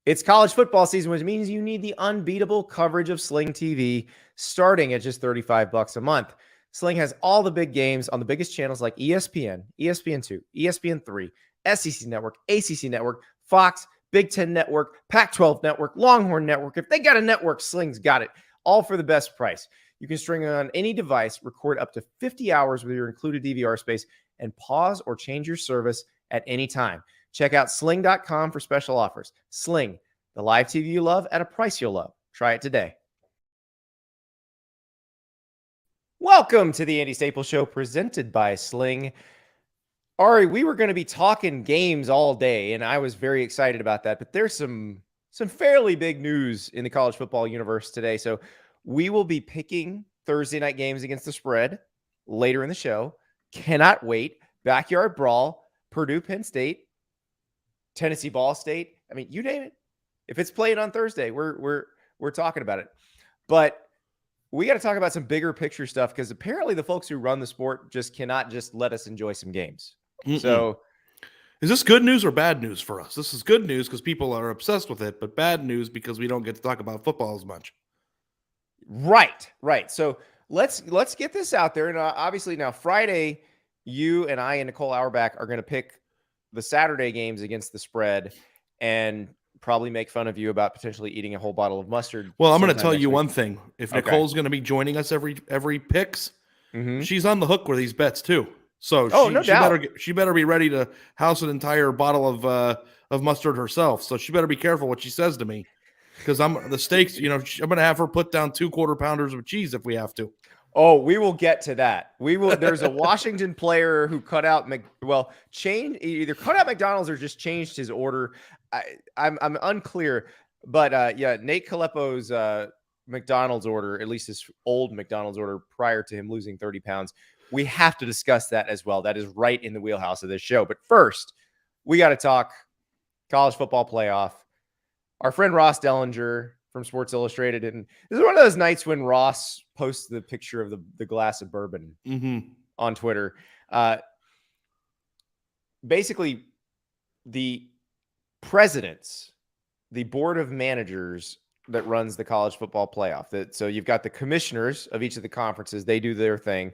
It's college football season, which means you need the unbeatable coverage of Sling TV, starting at just $35 a month. Sling has all the big games on the biggest channels like ESPN, ESPN2, ESPN3, SEC Network, ACC Network, Fox, Big Ten Network, Pac-12 Network, Longhorn Network. If they got a network, Sling's got it, all for the best price. You can string it on any device, record up to 50 hours with your included DVR space, and pause or change your service at any time. Check out sling.com for special offers. Sling, the live TV you love at a price you'll love. Try it today. Welcome to the Andy Staples Show, presented by Sling. Ari, we were going to be talking games all day, and I was very excited about that. But there's some fairly big news in the college football universe today. So we will be picking Thursday night games against the spread later in the show. Cannot wait. Backyard Brawl, Purdue, Penn State, Tennessee, Ball State. I mean, you name it. If it's playing on Thursday, we're talking about it. But we got to talk about some bigger picture stuff, because apparently the folks who run the sport just cannot just let us enjoy some games. So is this good news or bad news for us? This is good news because people are obsessed with it, but bad news because we don't get to talk about football as much. Right. So let's get this out there. And obviously now Friday, you and I and Nicole Auerbach are going to pick the Saturday games against the spread and probably make fun of you about potentially eating a whole bottle of mustard. Well, I'm going to tell you one thing. If Nicole's going to be joining us every picks, she's on the hook with these bets too. So she better be ready to house an entire bottle of mustard herself. So she better be careful what she says to me, because I'm the stakes. I'm going to have her put down 2 quarter pounders of cheese if we have to. Oh, we will get to that. We will. There's a Washington player who cut out either cut out McDonald's or just changed his order. I'm unclear, but Nate Caleppo's McDonald's order, at least his old McDonald's order prior to him losing 30 pounds. We have to discuss that as well. That is right in the wheelhouse of this show. But first, we got to talk college football playoff. Our friend Ross Dellinger from Sports Illustrated, and this is one of those nights when Ross posts the picture of the glass of bourbon on Twitter. Basically, the presidents, the board of managers that runs the college football playoff. So you've got the commissioners of each of the conferences. They do their thing.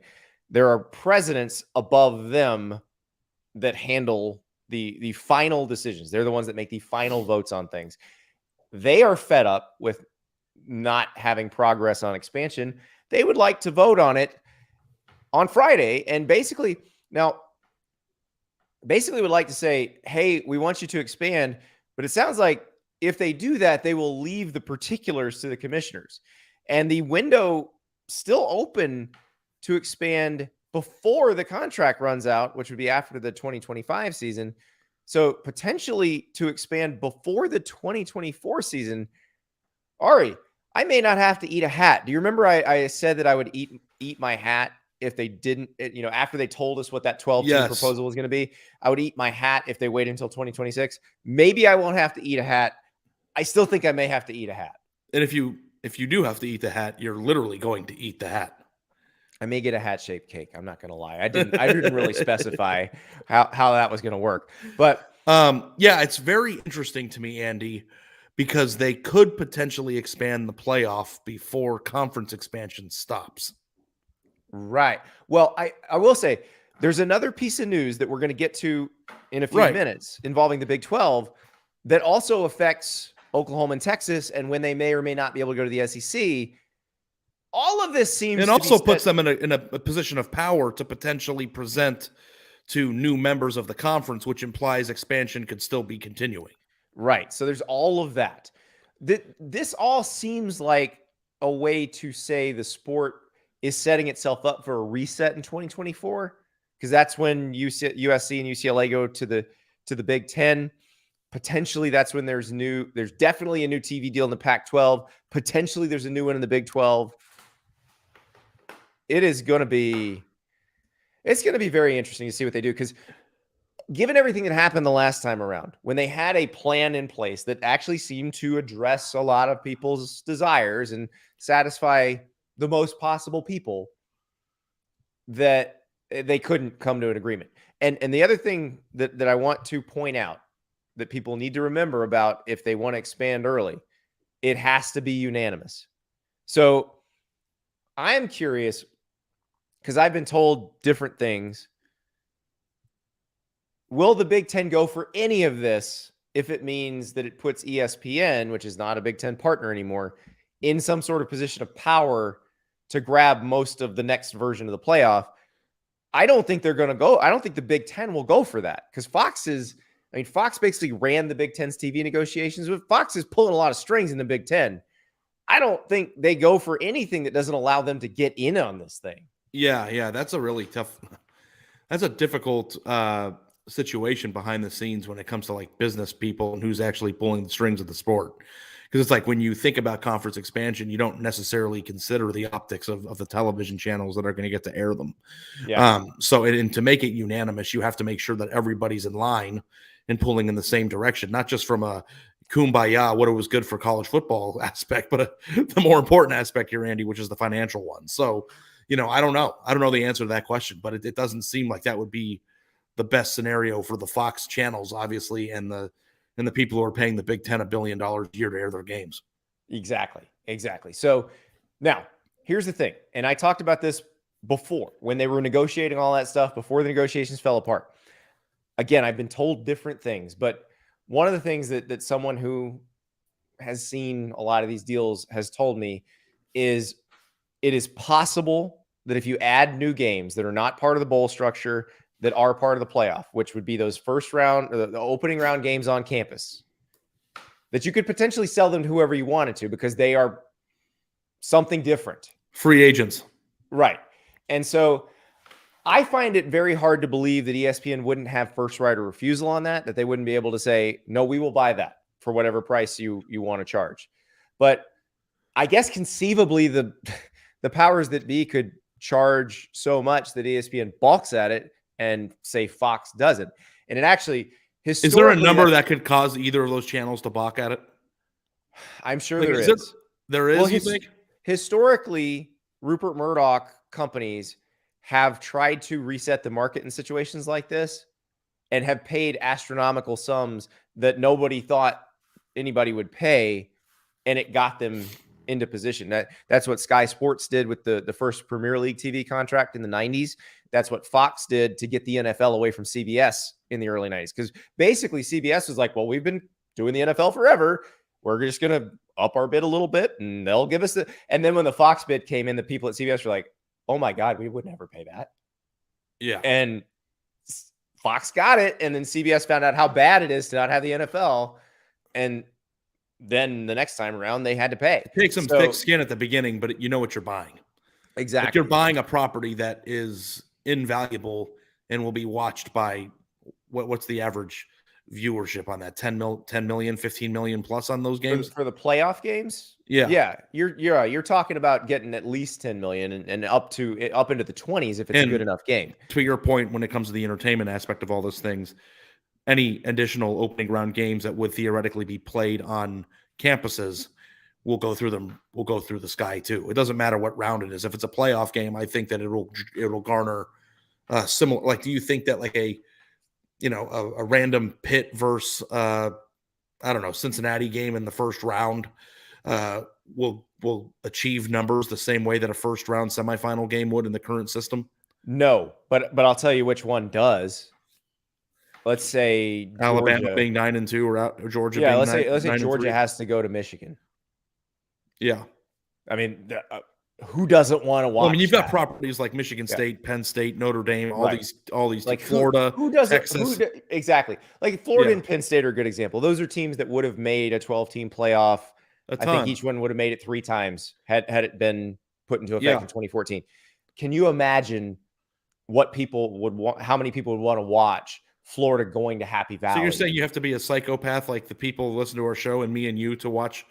There are presidents above them that handle the final decisions. They're the ones that make the final votes on things. They are fed up with not having progress on expansion. They would like to vote on it on Friday. And basically would like to say, hey, we want you to expand. But it sounds like if they do that, they will leave the particulars to the commissioners. And the window still open to expand before the contract runs out, which would be after the 2025 season. So potentially to expand before the 2024 season. Ari, I may not have to eat a hat. Do you remember I said that I would eat my hat if they didn't, after they told us what that 12-team proposal was going to be? I would eat my hat if they wait until 2026. Maybe I won't have to eat a hat. I still think I may have to eat a hat. And if you do have to eat the hat, you're literally going to eat the hat. I may get a hat-shaped cake. I'm not going to lie. I didn't really specify how that was going to work. But it's very interesting to me, Andy, because they could potentially expand the playoff before conference expansion stops. Right. Well, I will say there's another piece of news that we're going to get to in a few minutes involving the Big 12 that also affects Oklahoma and Texas and when they may or may not be able to go to the SEC. All of this seems and also puts them in a position of power to potentially present to new members of the conference, which implies expansion could still be continuing. Right. So there's all of that. This all seems like a way to say the sport is setting itself up for a reset in 2024, because that's when USC and UCLA go to the Big Ten. Potentially that's when there's definitely a new TV deal in the Pac-12. Potentially there's a new one in the Big 12. It's going to be very interesting to see what they do, because given everything that happened the last time around, when they had a plan in place that actually seemed to address a lot of people's desires and satisfy the most possible people, that they couldn't come to an agreement. And the other thing that I want to point out that people need to remember about if they want to expand early. It has to be unanimous. So I am curious, because I've been told different things. Will the Big Ten go for any of this if it means that it puts ESPN, which is not a Big Ten partner anymore, in some sort of position of power to grab most of the next version of the playoff? I don't think they're going to go. I don't think the Big Ten will go for that, because Fox basically ran the Big Ten's TV negotiations, but Fox is pulling a lot of strings in the Big Ten. I don't think they go for anything that doesn't allow them to get in on this thing. Yeah. That's a difficult situation behind the scenes when it comes to like business people and who's actually pulling the strings of the sport. Because it's like when you think about conference expansion, you don't necessarily consider the optics of the television channels that are going to get to air them. Yeah. And to make it unanimous, you have to make sure that everybody's in line and pulling in the same direction, not just from a kumbaya, what it was good for college football aspect, but the more important aspect here, Andy, which is the financial one. So, I don't know. I don't know the answer to that question, but it doesn't seem like that would be the best scenario for the Fox channels, obviously, and the people who are paying the Big Ten $1 billion a year to air their games. Exactly. So now here's the thing. And I talked about this before when they were negotiating all that stuff, before the negotiations fell apart. Again, I've been told different things, but one of the things that someone who has seen a lot of these deals has told me is it is possible that if you add new games that are not part of the bowl structure, that are part of the playoff, which would be those first round, or the opening round games on campus, that you could potentially sell them to whoever you wanted to, because they are something different. Free agents. Right. And so I find it very hard to believe that ESPN wouldn't have first right of refusal on that they wouldn't be able to say, no, we will buy that for whatever price you want to charge. But I guess conceivably the powers that be could charge so much that ESPN balks at it and say Fox doesn't. And it actually, is there a number that could cause either of those channels to balk at it? I'm sure there is. There is, you think? Historically, Rupert Murdoch companies have tried to reset the market in situations like this and have paid astronomical sums that nobody thought anybody would pay, and it got them into position. That's what Sky Sports did with the first Premier League TV contract in the 90s. That's what Fox did to get the NFL away from CBS in the early 90s. Because basically CBS was like, well, we've been doing the NFL forever. We're just going to up our bid a little bit and they'll give us the. And then when the Fox bid came in, the people at CBS were like, oh my God, we would never pay that. Yeah. And Fox got it. And then CBS found out how bad it is to not have the NFL. And then the next time around, they had to pay. Take some thick skin at the beginning, but you know what you're buying. Exactly. Like you're buying a property that is invaluable and will be watched by what's the average viewership on that? 10 million, 15 million plus on those games for the playoff games. Yeah. You're talking about getting at least 10 million and up into the 20s if it's a good enough game. To your point, when it comes to the entertainment aspect of all those things, any additional opening round games that would theoretically be played on campuses will go through the sky too. It doesn't matter what round it is. If it's a playoff game, I think that it'll garner similar. Like, do you think that like a random Pitt versus Cincinnati game in the first round will achieve numbers the same way that a first round semifinal game would in the current system? No, but I'll tell you which one does. Let's say Alabama being 9-2 or Georgia. Yeah, let's say Georgia has to go to Michigan. Yeah, I mean, who doesn't want to watch? Well, I mean, you've got properties like Michigan State, Penn State, Notre Dame, all these like Florida, who doesn't, Texas. Exactly. Like Florida and Penn State are a good example. Those are teams that would have made a 12-team playoff. I think each one would have made it 3 times had it been put into effect in 2014. Can you imagine what people would want? How many people would want to watch Florida going to Happy Valley? So you're saying you have to be a psychopath like the people who listen to our show and me and you to watch,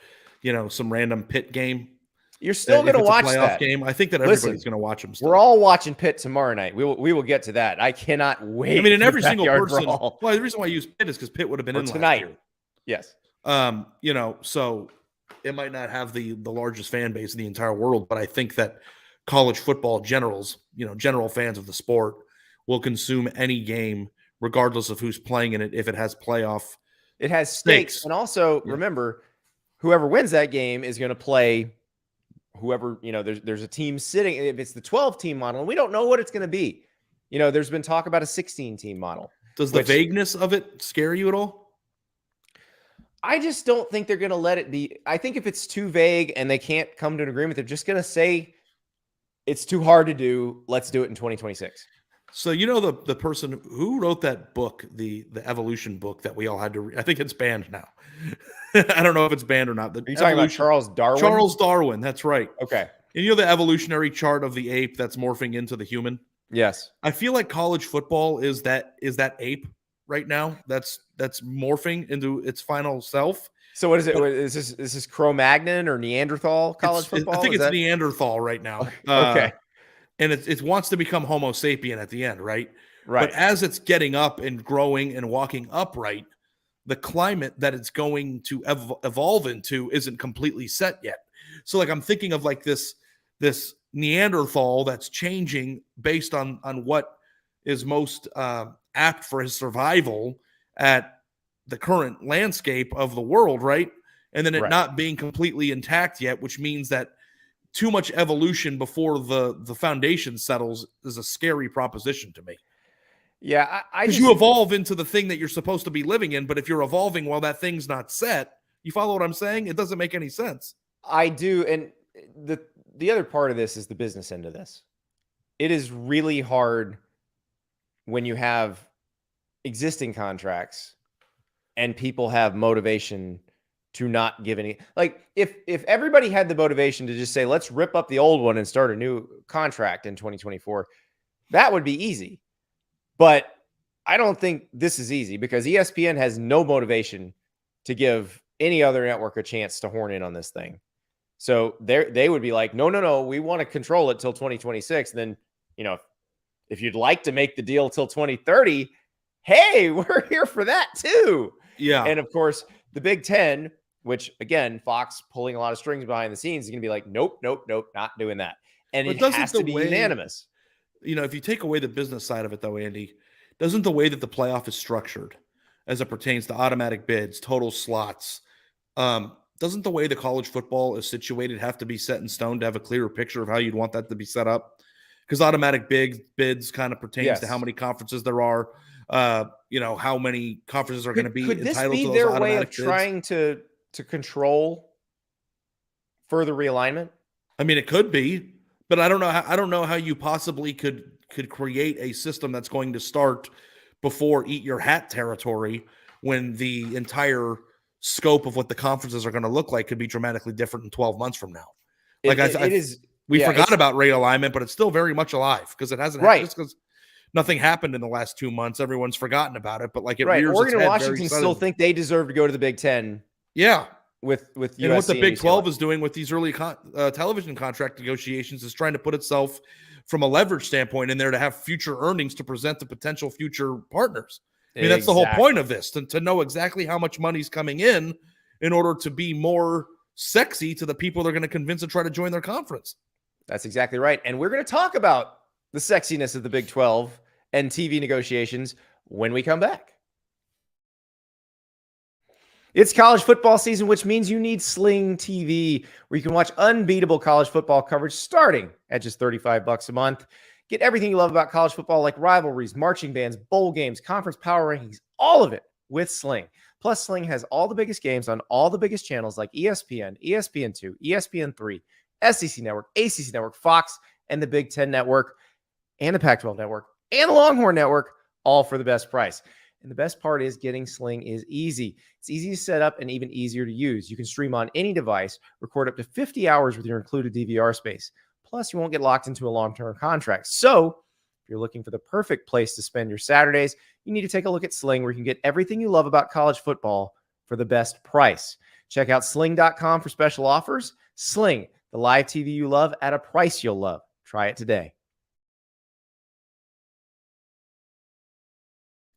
some random Pitt game? You're still going to watch that game. I think that everybody's going to watch them. Still. We're all watching Pitt tomorrow night. We will get to that. I cannot wait. I mean, in every single person. Brawl. Well, the reason why I use Pitt is because Pitt would have been in tonight. Last year. Yes. So it might not have the largest fan base in the entire world, but I think that college football general fans of the sport will consume any game regardless of who's playing in it if it has playoff It has stakes. And also, remember, whoever wins that game is going to play whoever, there's a team sitting. If it's the 12-team model, and we don't know what it's going to be. There's been talk about a 16-team model. Does the vagueness of it scare you at all? I just don't think they're going to let it be. I think if it's too vague and they can't come to an agreement, they're just going to say it's too hard to do. Let's do it in 2026. So the person who wrote that book, the evolution book that we all had to read, I think it's banned now. I don't know if it's banned or not. Are you talking about Charles Darwin? Charles Darwin, that's right. Okay. And the evolutionary chart of the ape that's morphing into the human? Yes. I feel like college football is that ape right now that's morphing into its final self. So what is it? Is this Cro-Magnon or Neanderthal college football? I think it's Neanderthal right now. Okay. And it wants to become Homo sapien at the end, right? Right. But as it's getting up and growing and walking upright, the climate that it's going to evolve into isn't completely set yet. So I'm thinking of this Neanderthal that's changing based on what is most apt for his survival at the current landscape of the world, right? And then it not being completely intact yet, which means that too much evolution before the foundation settles is a scary proposition to me. Yeah, because you evolve into the thing that you're supposed to be living in, but if you're evolving while that thing's not set, you follow what I'm saying? It doesn't make any sense. I do, and the other part of this is the business end of this. It is really hard when you have existing contracts and people have motivation to not give any. If everybody had the motivation to just say, let's rip up the old one and start a new contract in 2024, that would be easy. But I don't think this is easy because ESPN has no motivation to give any other network a chance to horn in on this thing. So they would be like, no, we want to control it till 2026. And then, if you'd like to make the deal till 2030, hey, we're here for that too. Yeah. And of course, the Big Ten, which again, Fox pulling a lot of strings behind the scenes, is going to be like, nope, not doing that. And it has to be unanimous. If you take away the business side of it, though, Andy, doesn't the way that the playoff is structured as it pertains to automatic bids, total slots, doesn't the way the college football is situated have to be set in stone to have a clearer picture of how you'd want that to be set up? Because automatic bids kind of pertains to how many conferences there are, how many conferences are going to be entitled to those automatic bids. Could this be their way of trying to control further realignment? I mean, it could be. But I don't know how you possibly could create a system that's going to start before eat your hat territory when the entire scope of what the conferences are going to look like could be dramatically different in 12 months from now. We forgot about realignment, but it's still very much alive because it hasn't happened. Just because nothing happened in the last 2 months, everyone's forgotten about it. But Oregon and Washington still think they deserve to go to the Big Ten. Yeah. With USC and what the Big 12 is doing with these early television contract negotiations is trying to put itself from a leverage standpoint in there to have future earnings to present to potential future partners. I mean, that's the whole point of this, to know exactly how much money's coming in order to be more sexy to the people they're going to convince to try to join their conference. That's exactly right. And we're going to talk about the sexiness of the Big 12 and TV negotiations when we come back. It's college football season, which means you need Sling TV, where you can watch unbeatable college football coverage starting at just $35 a month. Get everything you love about college football, like rivalries, marching bands, bowl games, conference power rankings, all of it with Sling. Plus, Sling has all the biggest games on all the biggest channels like ESPN, ESPN2, ESPN3, SEC Network, ACC Network, Fox, and the Big Ten Network, and the Pac-12 Network, and the Longhorn Network, all for the best price. And the best part is getting Sling is easy. It's easy to set up and even easier to use. You can stream on any device, record up to 50 hours with your included DVR space. Plus, you won't get locked into a long-term contract. So if you're looking for the perfect place to spend your Saturdays, you need to take a look at Sling, where you can get everything you love about college football for the best price. Check out sling.com for special offers. Sling, the live TV you love at a price you'll love. Try it today.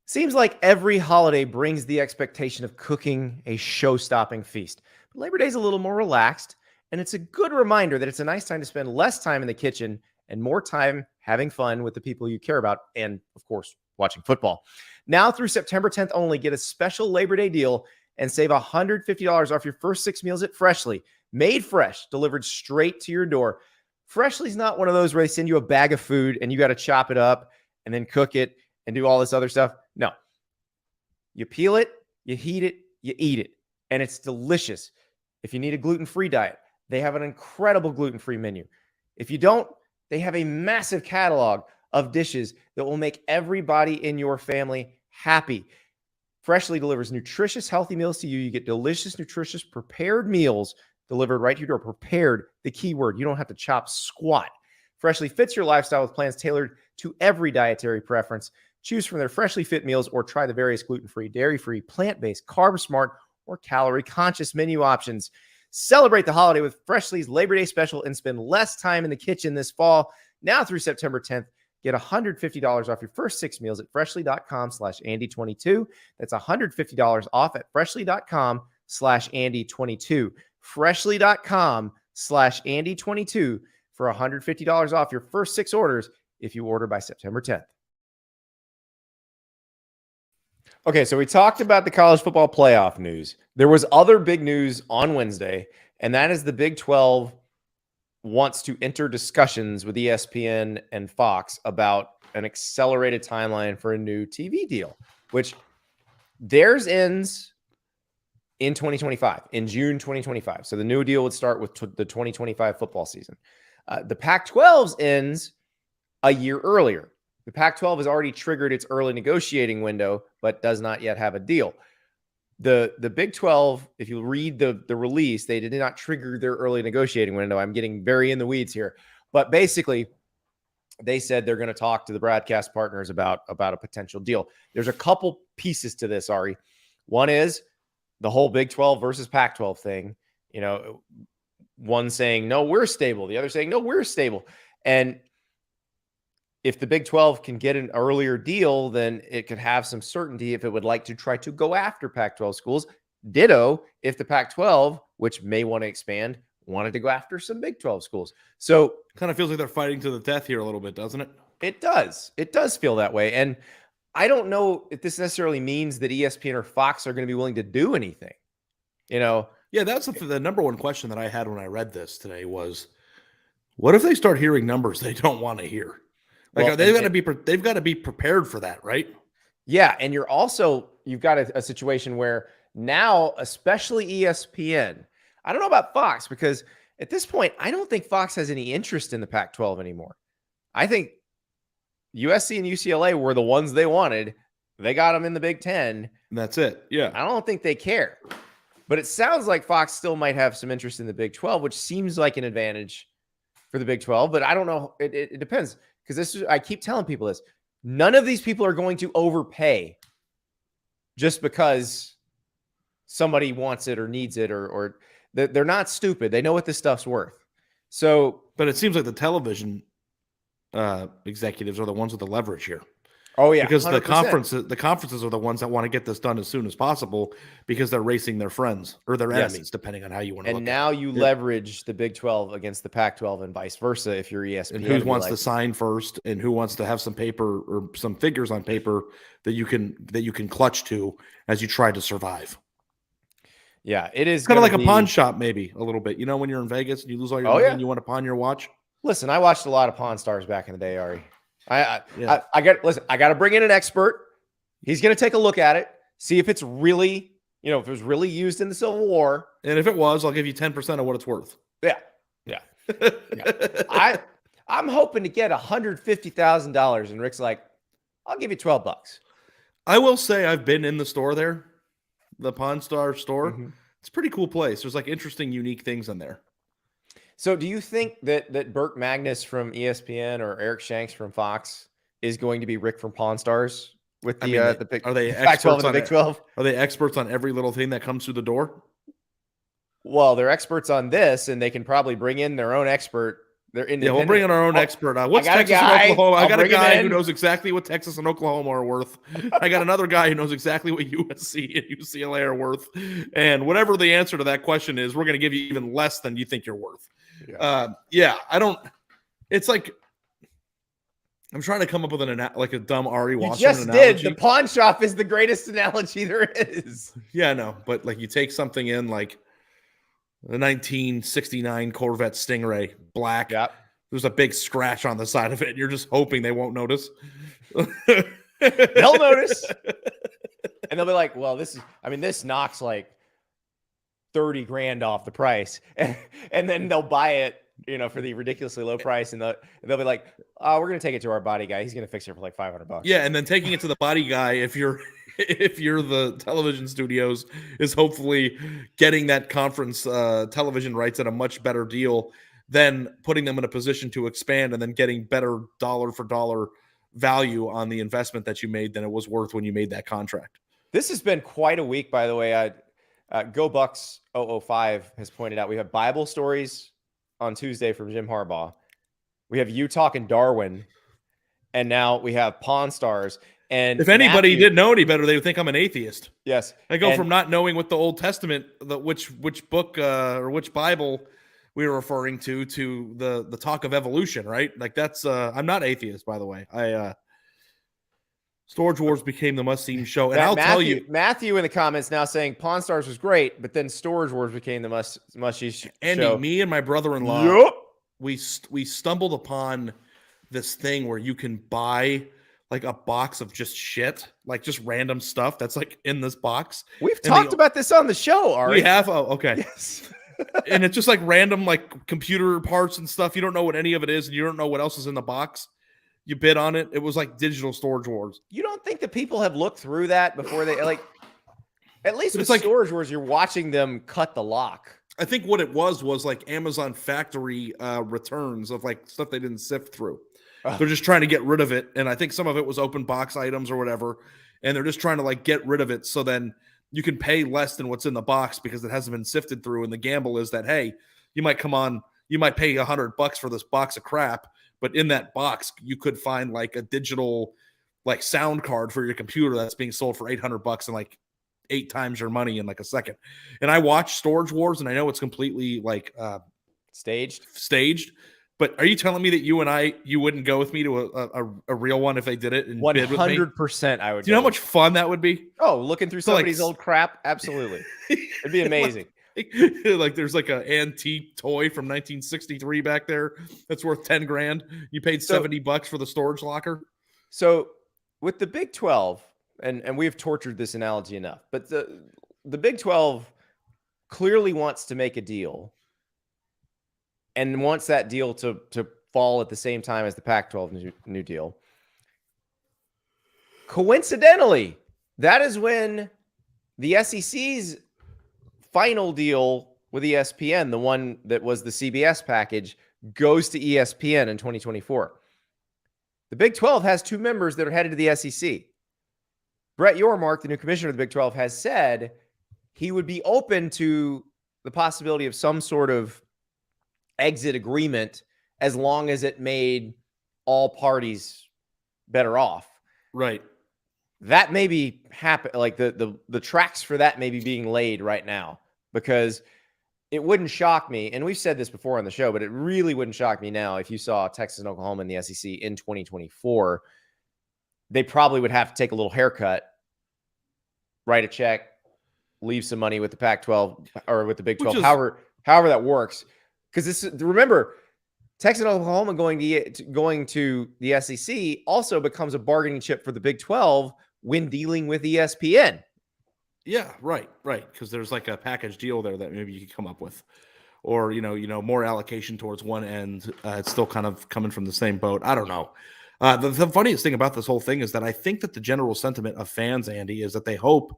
Seems like every holiday brings the expectation of cooking a show-stopping feast. But Labor Day is a little more relaxed, and it's a good reminder that it's a nice time to spend less time in the kitchen and more time having fun with the people you care about and, of course, watching football. Now through September 10th only, get a special Labor Day deal and save $150 off your first 6 meals at Freshly. Made fresh, delivered straight to your door. Freshly's not one of those where they send you a bag of food and you got to chop it up and then cook it and do all this other stuff. No. You peel it, you heat it, you eat it, and it's delicious. If you need a gluten-free diet, they have an incredible gluten-free menu. If you don't, they have a massive catalog of dishes that will make everybody in your family happy. Freshly delivers nutritious, healthy meals to you. You get delicious, nutritious, prepared meals delivered right to your door. Prepared, the key word. You don't have to chop squat. Freshly fits your lifestyle with plans tailored to every dietary preference. Choose from their freshly fit meals or try the various gluten-free, dairy-free, plant-based, carb-smart, or calorie-conscious menu options. Celebrate the holiday with Freshly's Labor Day special and spend less time in the kitchen this fall. Now through September 10th, get $150 off your first 6 meals at freshly.com/Andy22. That's $150 off at freshly.com/Andy22. Freshly.com/Andy22 for $150 off your first 6 orders if you order by September 10th. Okay, so we talked about the college football playoff news. There was other big news on Wednesday, and that is the Big 12 wants to enter discussions with ESPN and Fox about an accelerated timeline for a new TV deal, which theirs ends in 2025, in June 2025. So the new deal would start with the 2025 football season. The Pac-12's ends a year earlier. The Pac-12 has already triggered its early negotiating window, but does not yet have a deal. The Big 12, if you read the release, they did not trigger their early negotiating window. I'm getting very in the weeds here. But basically, they said they're going to talk to the broadcast partners about a potential deal. There's a couple pieces to this, Ari. One is the whole Big 12 versus Pac-12 thing. You know, one saying, no, we're stable. The other saying, no, we're stable. And if the Big 12 can get an earlier deal, then it could have some certainty if it would like to try to go after Pac-12 schools. Ditto if the Pac-12, which may want to expand, wanted to go after some Big 12 schools. So kind of feels like they're fighting to the death here a little bit, doesn't it? It does. It does feel that way. And I don't know if this necessarily means that ESPN or Fox are going to be willing to do anything. You know? Yeah, that's the number one question that I had when I read this today was, what if they start hearing numbers they don't want to hear? Like, well, they've got to be prepared for that, right? Yeah, and you've got a situation where now, especially ESPN, I don't know about Fox, because at this point, I don't think Fox has any interest in the Pac-12 anymore. I think USC and UCLA were the ones they wanted. They got them in the Big Ten. That's it. Yeah. I don't think they care. But it sounds like Fox still might have some interest in the Big 12, which seems like an advantage for the Big 12. But I don't know. It depends. Because I keep telling people this. None of these people are going to overpay just because somebody wants it or needs it, or they're not stupid. They know what this stuff's worth. So, but it seems like the television executives are the ones with the leverage here. Oh yeah, because 100%. the conferences are the ones that want to get this done as soon as possible because they're racing their friends or their enemies, depending on how you want to look at it. And now you leverage the Big 12 against the Pac-12 and vice versa if you're ESPN. And who wants to sign first and who wants to have some paper or some figures on paper that you can clutch to as you try to survive. Yeah, it is kind of like a pawn shop, maybe a little bit. You know, when you're in Vegas and you lose all your money and you want to pawn your watch. Listen, I watched a lot of Pawn Stars back in the day, Ari. I got to bring in an expert. He's going to take a look at it, see if it's really, if it was really used in the Civil War. And if it was, I'll give you 10% of what it's worth. Yeah. I'm hoping to get $150,000, and Rick's like, I'll give you $12. I will say I've been in the store there, the Pawn Star store. Mm-hmm. It's a pretty cool place. There's like interesting, unique things in there. So do you think that Burt Magnus from ESPN or Eric Shanks from Fox is going to be Rick from Pawn Stars with the are they experts on the Big 12? Are they experts on every little thing that comes through the door? Well, they're experts on this, and they can probably bring in their own expert. They're independent. Yeah, we'll bring in our own expert. What's Texas and Oklahoma? I got a guy who knows exactly what Texas and Oklahoma are worth. I got another guy who knows exactly what USC and UCLA are worth. And whatever the answer to that question is, we're going to give you even less than you think you're worth. I don't. It's like I'm trying to come up with like a dumb Ari Wasserman You just analogy. did. The pawn shop is the greatest analogy there is. Yeah, no, but like you take something in like the 1969 Corvette Stingray, black. Yep. There's a big scratch on the side of it. And you're just hoping they won't notice. They'll notice. And they'll be like, well, this knocks like 30 grand off the price. And then they'll buy it, for the ridiculously low price. And they'll be like, we're going to take it to our body guy. He's going to fix it for like $500. Yeah. And then taking it to the body guy, if you're the television studios, is hopefully getting that conference television rights at a much better deal than putting them in a position to expand and then getting better dollar for dollar value on the investment that you made than it was worth when you made that contract. This has been quite a week, by the way. Go Bucks 005 has pointed out we have Bible stories on Tuesday from Jim Harbaugh. We have you talking Darwin, and now we have Pawn Stars. And if anybody didn't know any better, they would think I'm an atheist. Yes, I go from not knowing what the Old Testament, which book or which Bible we were referring to the talk of evolution, right? Like that's I'm not atheist, by the way. Storage Wars became the must-see show, and tell you, Matthew in the comments now saying Pawn Stars was great, but then Storage Wars became the must-see show. Andy, me and my brother-in-law, we stumbled upon this thing where you can buy like a box of just shit, like just random stuff that's like in this box. We've talked about this on the show, Ari. We have? Oh, okay. Yes. And it's just like random like computer parts and stuff. You don't know what any of it is, and you don't know what else is in the box. You bid on it. It was like digital Storage Wars. You don't think that people have looked through that before they like? At least with like Storage Wars, you're watching them cut the lock. I think what it was like Amazon factory returns of like stuff they didn't sift through. They're just trying to get rid of it. And I think some of it was open box items or whatever. And they're just trying to like get rid of it. So then you can pay less than what's in the box because it hasn't been sifted through. And the gamble is that, hey, you might pay $100 for this box of crap. But in that box, you could find like a digital like sound card for your computer that's being sold for $800 and like 8 times your money in like a second. And I watched Storage Wars, and I know it's completely like staged. But are you telling me that you wouldn't go with me to a real one if they did it and 100% bid with me? I would. Do you know how much fun that would be? Oh, looking through somebody's old crap, absolutely. It'd be amazing. Like there's like an antique toy from 1963 back there that's worth 10 grand. You paid $70 for the storage locker. So with the Big 12, and we've tortured this analogy enough, but the Big 12 clearly wants to make a deal and wants that deal to fall at the same time as the Pac-12 new deal. Coincidentally, that is when the SEC's final deal with ESPN, the one that was the CBS package, goes to ESPN in 2024. The Big 12 has 2 members that are headed to the SEC. Brett Yormark, the new commissioner of the Big 12, has said he would be open to the possibility of some sort of exit agreement as long as it made all parties better off. Right. That may be happen. Like the tracks for that may be being laid right now, because it wouldn't shock me. And we've said this before on the show, but it really wouldn't shock me now if you saw Texas and Oklahoma in the SEC in 2024. They probably would have to take a little haircut, write a check, leave some money with the Pac-12 or with the Big 12, however that works. Because remember, Texas and Oklahoma going to the SEC also becomes a bargaining chip for the Big 12 when dealing with ESPN. Yeah, right. Because there's like a package deal there that maybe you could come up with, or more allocation towards one end. It's still kind of coming from the same boat. I don't know. The funniest thing about this whole thing is that I think that the general sentiment of fans, Andy, is that they hope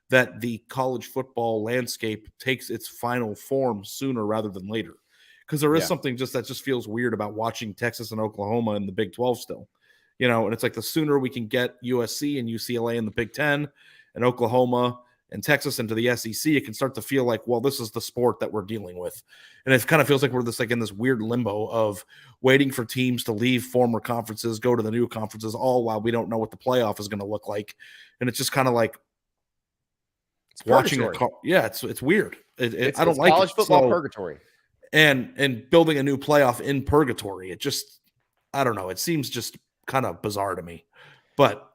that the college football landscape takes its final form sooner rather than later. Because there is something that just feels weird about watching Texas and Oklahoma in the Big 12 still. And it's like the sooner we can get USC and UCLA in the Big 10 and Oklahoma and Texas into the SEC, it can start to feel like, well, this is the sport that we're dealing with. And it kind of feels like we're in this weird limbo of waiting for teams to leave former conferences, go to the new conferences, all while we don't know what the playoff is going to look like. And it's just kind of like it's watching it's weird. I don't like college football purgatory. And building a new playoff in purgatory. It just, I don't know. It seems just kind of bizarre to me. But,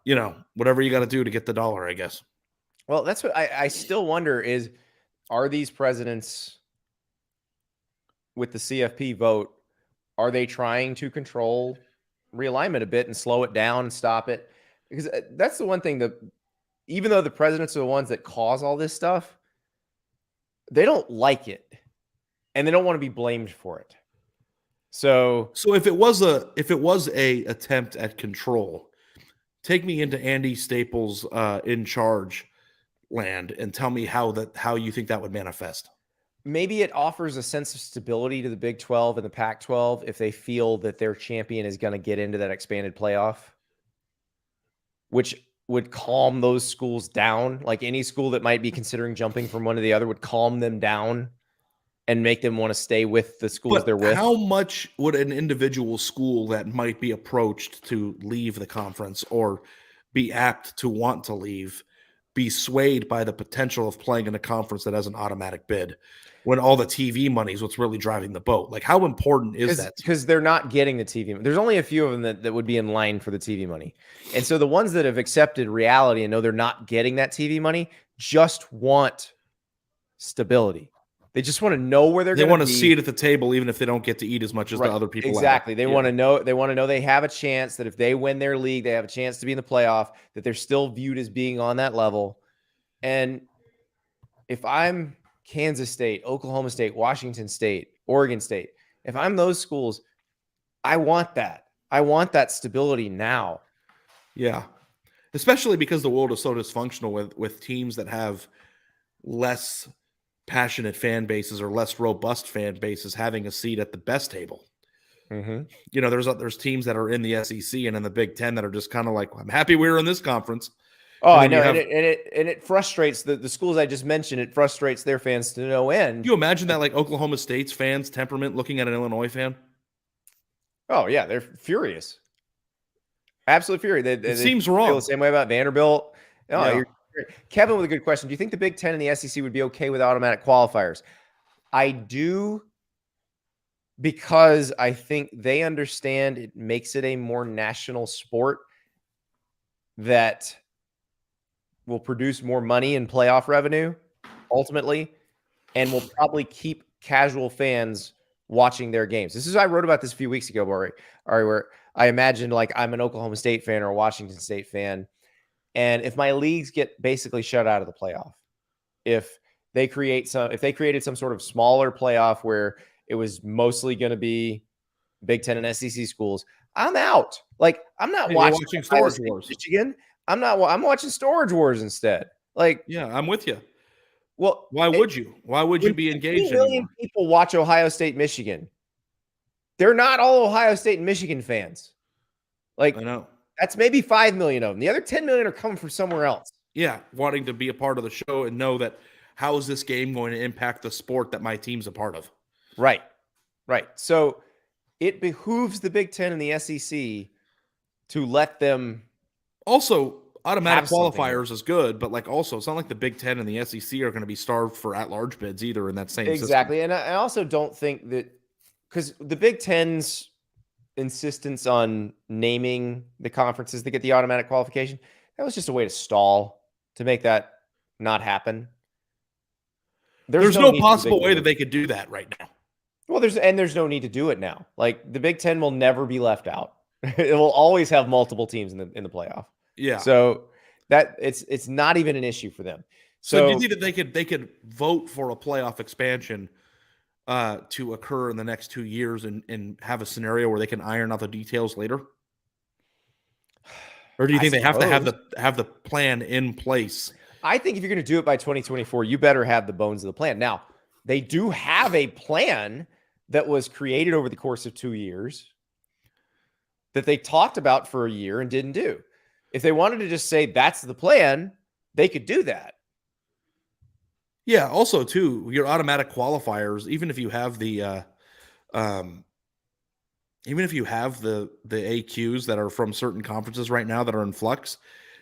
whatever you got to do to get the dollar, I guess. Well, that's what I still wonder is, are these presidents with the CFP vote, are they trying to control realignment a bit and slow it down and stop it? Because that's the one thing that, even though the presidents are the ones that cause all this stuff, they don't like it and they don't want to be blamed for it. So if it was a attempt at control, take me into Andy Staples in charge land and tell me how you think that would manifest. Maybe it offers a sense of stability to the Big 12 and the Pac-12 if they feel that their champion is going to get into that expanded playoff, which would calm those schools down. Like any school that might be considering jumping from one to the other would calm them down and make them want to stay with the schools they're with. How much would an individual school that might be approached to leave the conference or be apt to want to leave be swayed by the potential of playing in a conference that has an automatic bid when all the TV money is what's really driving the boat? Like, how important is that? Because they're not getting the TV money. There's only a few of them that would be in line for the TV money. And so the ones that have accepted reality and know they're not getting that TV money just want stability. They just want to know where they're going to be. They want to see it at the table, even if they don't get to eat as much as the other people. Exactly. They want to know. They want to know they have a chance, that if they win their league, they have a chance to be in the playoff, that they're still viewed as being on that level. And if I'm Kansas State, Oklahoma State, Washington State, Oregon State, if I'm those schools, I want that. I want that stability now. Yeah. Especially because the world is so dysfunctional with teams that have less passionate fan bases or less robust fan bases having a seat at the best table. Mm-hmm. There's teams that are in the SEC and in the Big Ten that are just kind of like, I'm happy we were in this conference. Oh, I know. And it frustrates the schools I just mentioned. It frustrates their fans to no end. Can you imagine that, like Oklahoma State's fans' temperament looking at an Illinois fan? Oh yeah, they're furious. Absolutely furious. They seems wrong. Feel the same way about Vanderbilt. No, yeah. Kevin with a good question. Do you think the Big Ten and the SEC would be okay with automatic qualifiers? I do, because I think they understand it makes it a more national sport that will produce more money in playoff revenue ultimately, and will probably keep casual fans watching their games. I wrote about this a few weeks ago, where I imagined, like, I'm an Oklahoma State fan or a Washington State fan, and if my leagues get basically shut out of the playoff, if they created some sort of smaller playoff where it was mostly going to be Big Ten and SEC schools, I'm out. Like, I'm not watching Storage Wars. Michigan. I'm watching Storage Wars instead. Like, yeah, I'm with you. Well, why would you? Why would you be engaged? 2 million people watch Ohio State, Michigan. They're not all Ohio State and Michigan fans. Like, I know. That's maybe 5 million of them. The other 10 million are coming from somewhere else. Yeah, wanting to be a part of the show and know that, how is this game going to impact the sport that my team's a part of? Right. So it behooves the Big Ten and the SEC to let them. Also, automatic qualifiers is good, but also, it's not like the Big Ten and the SEC are going to be starved for at-large bids either in that same exactly. system. And I also don't think that, because the Big Ten's insistence on naming the conferences that get the automatic qualification, that was just a way to stall, to make that not happen. There's no possible way that they could do that right now. Well, there's no need to do it now. Like, the Big Ten will never be left out. It will always have multiple teams in the playoff. Yeah. So that it's not even an issue for them. So do you think that they could vote for a playoff expansion to occur in the next 2 years and have a scenario where they can iron out the details later? Or do you think they have to have the plan in place? I think if you're going to do it by 2024, you better have the bones of the plan. Now, they do have a plan that was created over the course of 2 years that they talked about for a year and didn't do. If they wanted to just say that's the plan, they could do that. Yeah. Also, too, your automatic qualifiers, even if you have the AQs that are from certain conferences right now that are in flux,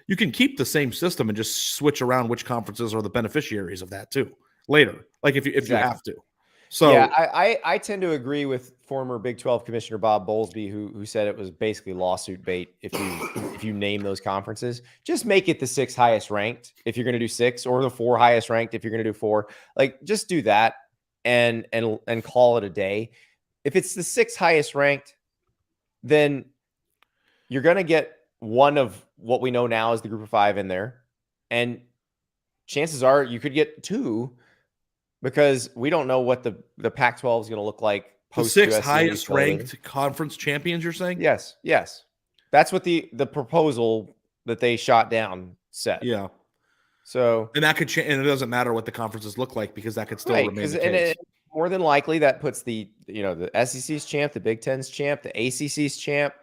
you can keep the same system and just switch around which conferences are the beneficiaries of that too later. Like if you have to. So yeah, I tend to agree with former Big 12 Commissioner Bob Bowlesby, who said it was basically lawsuit bait if you name those conferences. Just make it the 6 highest ranked if you're going to do 6, or the 4 highest ranked if you're going to do 4. Like, just do that and call it a day. If it's the 6 highest ranked, then you're going to get one of what we know now is the group of 5 in there, and chances are you could get 2, because we don't know what the Pac-12 is going to look like post the 6 highest ranked conference champions, you're saying? Yes. That's what the proposal that they shot down said. Yeah. So, and that could change, and it doesn't matter what the conferences look like, because that could still remain the case. More than likely, that puts the SEC's champ, the Big Ten's champ, the ACC's champ,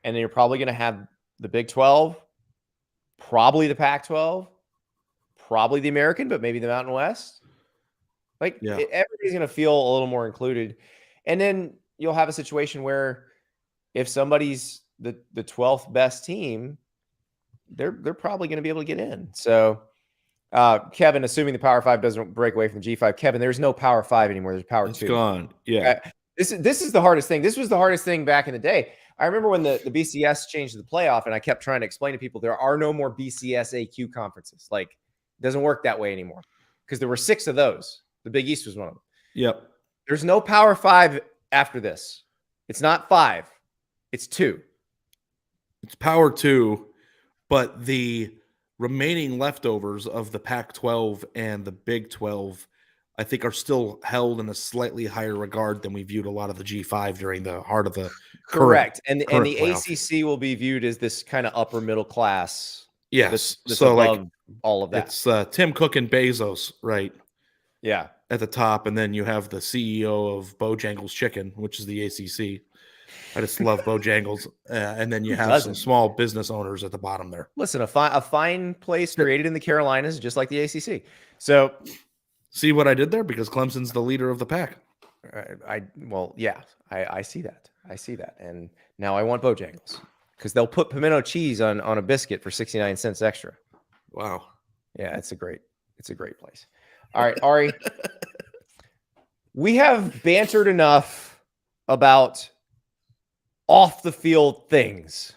and then you're probably going to have the Big 12, probably the Pac-12, probably the American, but maybe the Mountain West. Like, everybody's going to feel a little more included. And then you'll have a situation where if somebody's the 12th best team, they're probably going to be able to get in. So, Kevin, assuming the Power 5 doesn't break away from the G5, Kevin, there's no Power 5 anymore. There's Power 2. It's gone. Yeah. This is the hardest thing. This was the hardest thing back in the day. I remember when the BCS changed the playoff, and I kept trying to explain to people there are no more BCS AQ conferences. Like, it doesn't work that way anymore, because there were 6 of those. The Big East was one of them. Yep. There's no Power 5 after this. It's not 5. It's 2. It's Power 2, but the remaining leftovers of the Pac-12 and the Big 12, I think, are still held in a slightly higher regard than we viewed a lot of the G5 during the heart of the correct. And the playoff. ACC will be viewed as this kind of upper middle class. Yes. That's so above like all of that. It's Tim Cook and Bezos, right? Yeah. At the top, and then you have the CEO of Bojangles Chicken, which is the ACC. I just love Bojangles. And then you have some small business owners at the bottom there. Listen, a fine place created in the Carolinas, just like the ACC. So, see what I did there? Because Clemson's the leader of the pack. I see that. I see that. And now I want Bojangles, because they'll put pimento cheese on a biscuit for 69 cents extra. Wow. Yeah, it's a great place. All right, Ari, we have bantered enough about off the field things.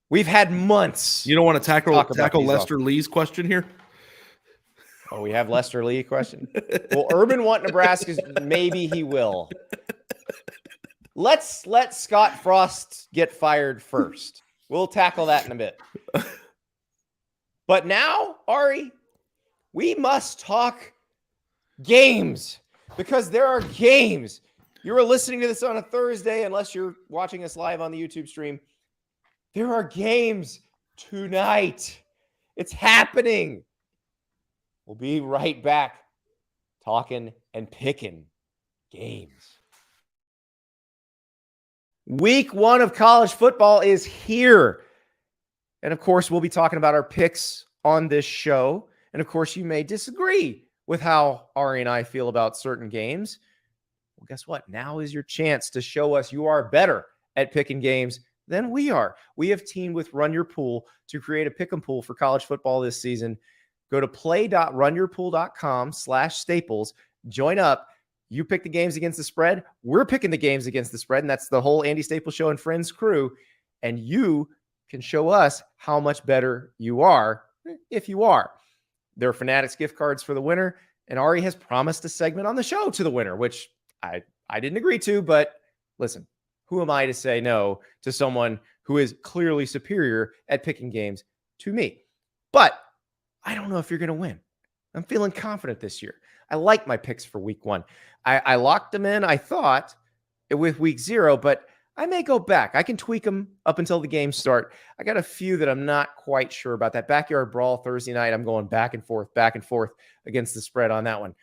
We've had months. You don't want to tackle Lester Lee's question here? Oh, we have Lester Lee question. Will Urban want Nebraska's? Maybe he will. Let's let Scott Frost get fired first. We'll tackle that in a bit. But now, Ari, we must talk games, because there are games. You are listening to this on a Thursday, unless you're watching us live on the YouTube stream. There are games tonight. It's happening. We'll be right back talking and picking games. Week 1 of college football is here. And of course, we'll be talking about our picks on this show. And of course, you may disagree with how Ari and I feel about certain games. Well, guess what? Now is your chance to show us you are better at picking games than we are. We have teamed with Run Your Pool to create a pick 'em pool for college football this season. Go to play.runyourpool.com/staples. Join up. You pick the games against the spread. We're picking the games against the spread, and that's the whole Andy Staples Show and Friends crew. And you can show us how much better you are, if you are. There are Fanatics gift cards for the winner, and Ari has promised a segment on the show to the winner, which I didn't agree to, but listen, who am I to say no to someone who is clearly superior at picking games to me? But I don't know if you're going to win. I'm feeling confident this year. I like my picks for week 1. I locked them in, I thought, with week 0, but I may go back. I can tweak them up until the games start. I got a few that I'm not quite sure about. That Backyard Brawl Thursday night, I'm going back and forth against the spread on that one.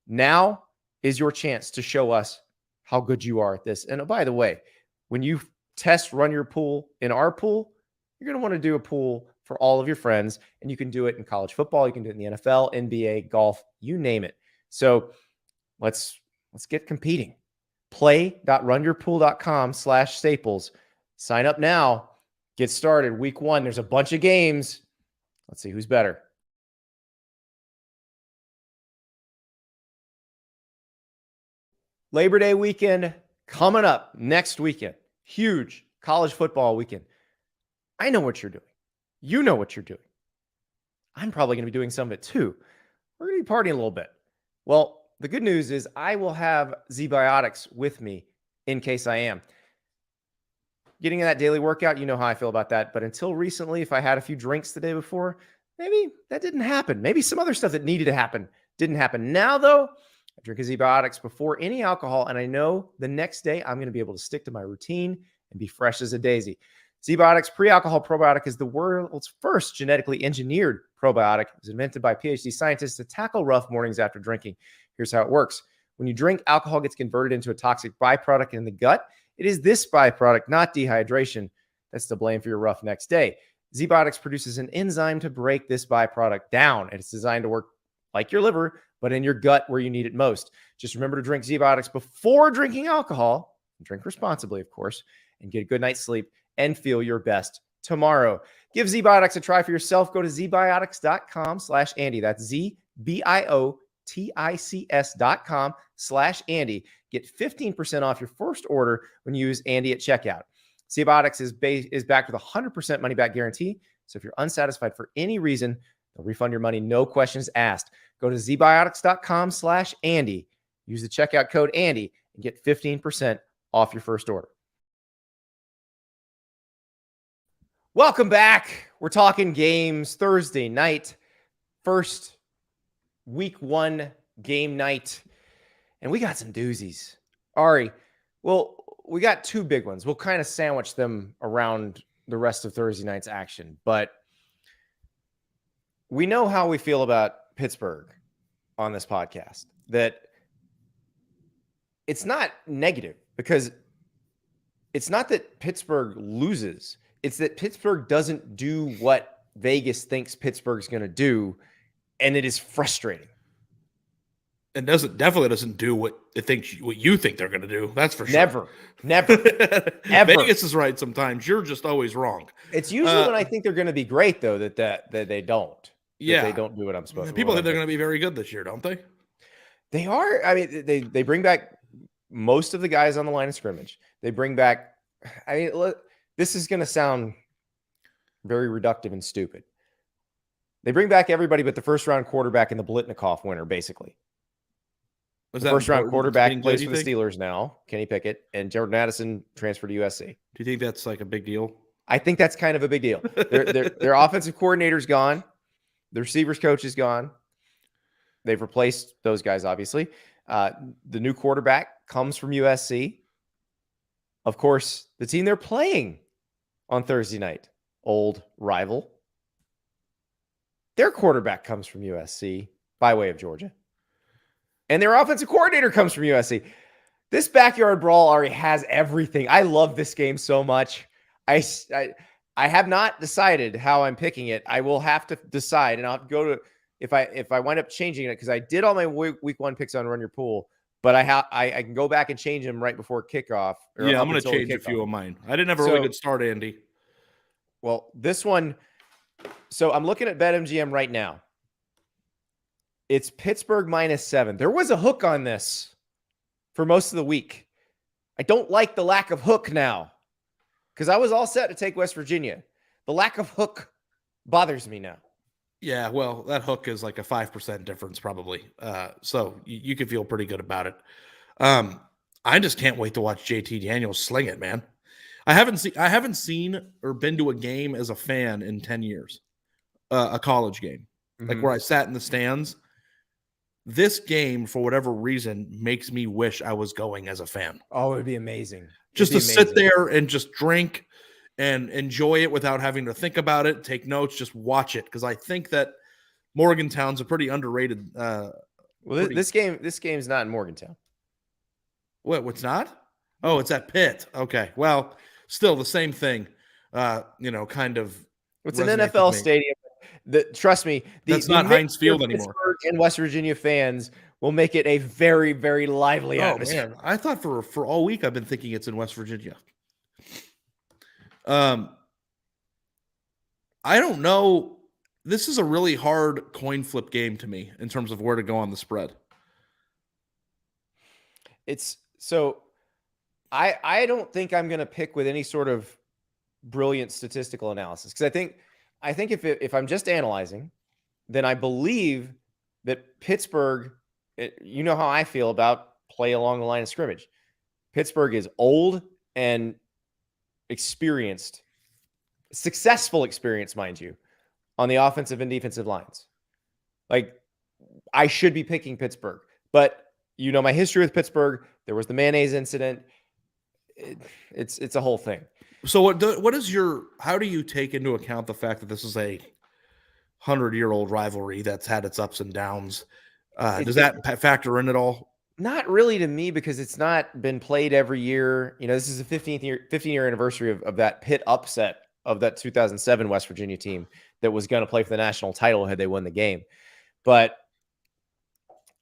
Now is your chance to show us how good you are at this. And by the way, when you test Run Your Pool in our pool, you're going to want to do a pool for all of your friends, and you can do it in college football. You can do it in the NFL, NBA, golf, you name it. So let's get competing. Play.runyourpool.com/staples. Sign up now. Get started. Week 1, there's a bunch of games. Let's see who's better. Labor Day weekend coming up next weekend. Huge college football weekend. I know what you're doing. You know what you're doing. I'm probably going to be doing some of it too. We're going to be partying a little bit. Well, the good news is I will have Z-Biotics with me in case I am. Getting that daily workout, you know how I feel about that. But until recently, if I had a few drinks the day before, maybe that didn't happen. Maybe some other stuff that needed to happen didn't happen. Now, though, I drink a Z-Biotics before any alcohol, and I know the next day I'm going to be able to stick to my routine and be fresh as a daisy. Z-Biotics pre-alcohol probiotic is the world's first genetically engineered probiotic. It was invented by PhD scientists to tackle rough mornings after drinking. Here's how it works. When you drink, alcohol gets converted into a toxic byproduct in the gut. It is this byproduct, not dehydration, that's to blame for your rough next day. Z-Biotics produces an enzyme to break this byproduct down, and it's designed to work like your liver, but in your gut where you need it most. Just remember to drink Z-Biotics before drinking alcohol. Drink responsibly, of course, and get a good night's sleep and feel your best tomorrow. Give Z-Biotics a try for yourself. Go to zbiotics.com/Andy. That's zbiotics.com/Andy. Get 15% off your first order when you use Andy at checkout. Z-Biotics is backed with a 100% money back guarantee. So if you're unsatisfied for any reason, they'll refund your money, no questions asked. Go to zbiotics.com/Andy. Use the checkout code Andy and get 15% off your first order. Welcome back. We're talking games Thursday night, first week 1 game night, and we got some doozies. Ari, well, we got 2 big ones. We'll kind of sandwich them around the rest of Thursday night's action, but we know how we feel about Pittsburgh on this podcast, that it's not negative because it's not that Pittsburgh loses. It's that Pittsburgh doesn't do what Vegas thinks Pittsburgh's going to do, and it is frustrating. And definitely doesn't do what you think they're going to do. That's for Never, sure. ever. Vegas is right sometimes. You're just always wrong. It's usually when I think they're going to be great, though, that they don't. Yeah, they don't do what I'm supposed to. People think they're going to be very good this year, don't they? They are. I mean, they bring back most of the guys on the line of scrimmage. They bring back. I mean, look. This is going to sound very reductive and stupid. They bring back everybody but the first-round quarterback and the Blitnikoff winner, basically. The first-round quarterback plays for the Steelers now, Kenny Pickett, and Jordan Addison transferred to USC. Do you think that's like a big deal? I think that's kind of a big deal. Their offensive coordinator's gone. The receivers coach is gone. They've replaced those guys, obviously. The new quarterback comes from USC. Of course, the team they're playing on Thursday night, old rival, their quarterback comes from USC by way of Georgia. And their offensive coordinator comes from USC. This Backyard Brawl already has everything. I love this game so much. I have not decided how I'm picking it. I will have to decide, and I'll go to if I wind up changing it, because I did all my week 1 picks on Run Your Pool, but I can go back and change them right before kickoff. Yeah, I'm going to change a few of mine. I didn't have a really good start, Andy. Well, this one, so I'm looking at BetMGM right now. It's Pittsburgh -7. There was a hook on this for most of the week. I don't like the lack of hook now because I was all set to take West Virginia. The lack of hook bothers me now. Yeah, well, that hook is like a 5% difference probably. So you can feel pretty good about it. I just can't wait to watch JT Daniels sling it, man. I haven't seen or been to a game as a fan in 10 years, a college game, like where I sat in the stands. This game, for whatever reason, makes me wish I was going as a fan. Oh, it would be amazing. Just to sit there and just drink and enjoy it without having to think about it, take notes, just watch it. Because I think that Morgantown's a pretty underrated. This game's not in Morgantown. What's not? Oh, it's at Pitt. Okay. Well, still the same thing. Kind of. It's an NFL stadium. Trust me, that's not Heinz Field anymore. Pittsburgh and West Virginia fans will make it a very, very lively atmosphere. Man. I thought for all week I've been thinking it's in West Virginia. I don't know. This is a really hard coin flip game to me in terms of where to go on the spread. So I don't think I'm going to pick with any sort of brilliant statistical analysis, because I think if I'm just analyzing, then I believe that Pittsburgh, you know how I feel about play along the line of scrimmage. Pittsburgh is old and experienced, successful experience, mind you, on the offensive and defensive lines. Like, I should be picking Pittsburgh, but you know my history with Pittsburgh. There was the mayonnaise incident. It's a whole thing. So how do you take into account the fact that this is a 100-year-old rivalry that's had its ups and downs? Does that factor in at all? Not really to me, because it's not been played every year. You know, this is the 15-year anniversary of that Pitt upset of that 2007 West Virginia team that was going to play for the national title had they won the game. But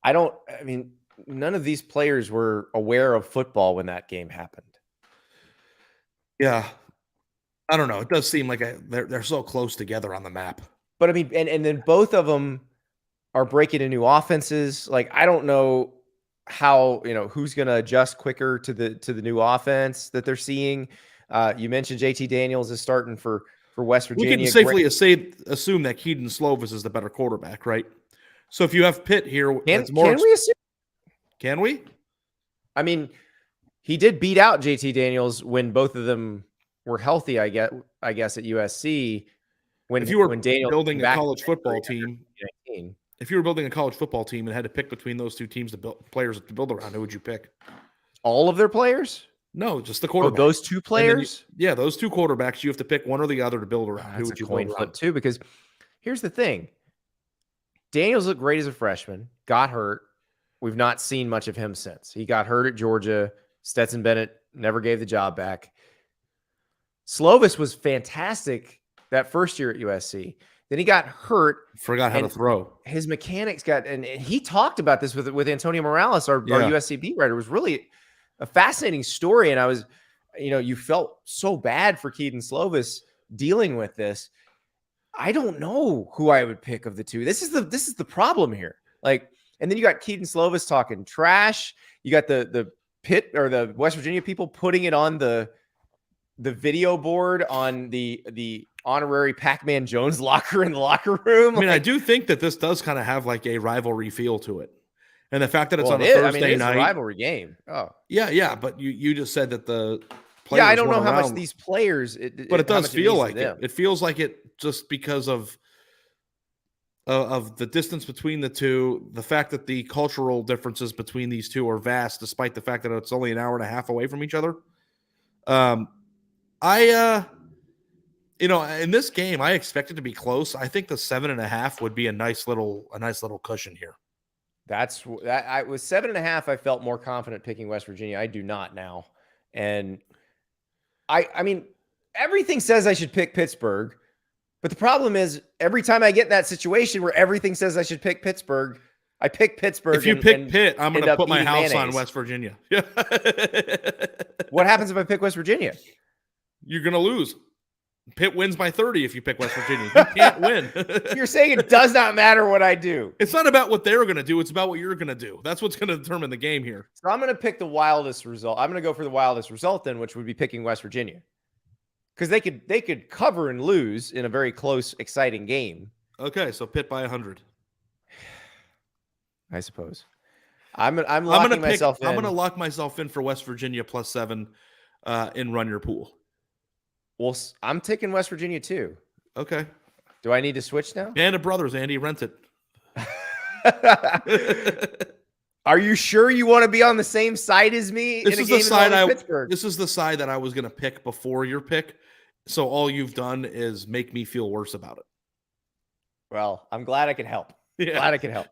none of these players were aware of football when that game happened. Yeah. I don't know. It does seem like they're so close together on the map. But I mean, and then both of them are breaking into new offenses. Like, I don't know how, who's going to adjust quicker to the new offense that they're seeing. You mentioned JT Daniels is starting for West Virginia. We can safely assume that Kedon Slovis is the better quarterback, right? So if you have Pitt here, can we assume? Can we? I mean, he did beat out JT Daniels when both of them were healthy, I guess at USC. If you were building a college football team, if you were building a college football team and had to pick between those two teams players to build around, who would you pick? All of their players? No, just the quarterback. Oh, those two players? Those two quarterbacks. You have to pick one or the other to build around. Who would you coin flip too? Because here's the thing: Daniels looked great as a freshman. Got hurt. We've not seen much of him since. He got hurt at Georgia. Stetson Bennett never gave the job back. Slovis was fantastic that first year at USC. Then he got hurt. Forgot how to throw. His mechanics and he talked about this with Antonio Morales, our USC beat writer. It was really a fascinating story. And I was, you felt so bad for Kedon Slovis dealing with this. I don't know who I would pick of the two. This is the problem here. Like, and then you got Kedon Slovis talking trash. You got the Pitt or the West Virginia people putting it on the video board on the honorary Pac-Man Jones locker in the locker room. I mean, I do think that this does kind of have like a rivalry feel to it. And the fact that it's on a Thursday night. It's a rivalry game. Oh. Yeah. But you just said that the players I don't know how much these players. But it does feel like it. It feels like it just because of the distance between the two, the fact that the cultural differences between these two are vast, despite the fact that it's only an hour and a half away from each other. In this game, I expect it to be close. I think the 7.5 would be a nice little cushion here. I was 7.5. I felt more confident picking West Virginia. I do not now. And I mean, everything says I should pick Pittsburgh, but the problem is every time I get in that situation where everything says I should pick Pittsburgh, I pick Pittsburgh. If you pick Pitt, I'm going to put my house on West Virginia. What happens if I pick West Virginia? You're going to lose. Pitt wins by 30 if you pick West Virginia. You can't win. You're saying it does not matter what I do. It's not about what they're going to do. It's about what you're going to do. That's what's going to determine the game here. So I'm going to pick the wildest result. I'm going to go for the wildest result then, which would be picking West Virginia. Because they could cover and lose in a very close, exciting game. Okay, so Pitt by 100. I suppose. I'm locking myself in. I'm going to lock myself in for West Virginia +7 and run your pool. Well, I'm taking West Virginia too. Okay. Do I need to switch now? And a brothers, Andy, rent it. Are you sure you want to be on the same side as me? This is the side that I was going to pick before your pick. So all you've done is make me feel worse about it. Well, I'm glad I could help. Yeah. Glad I could help.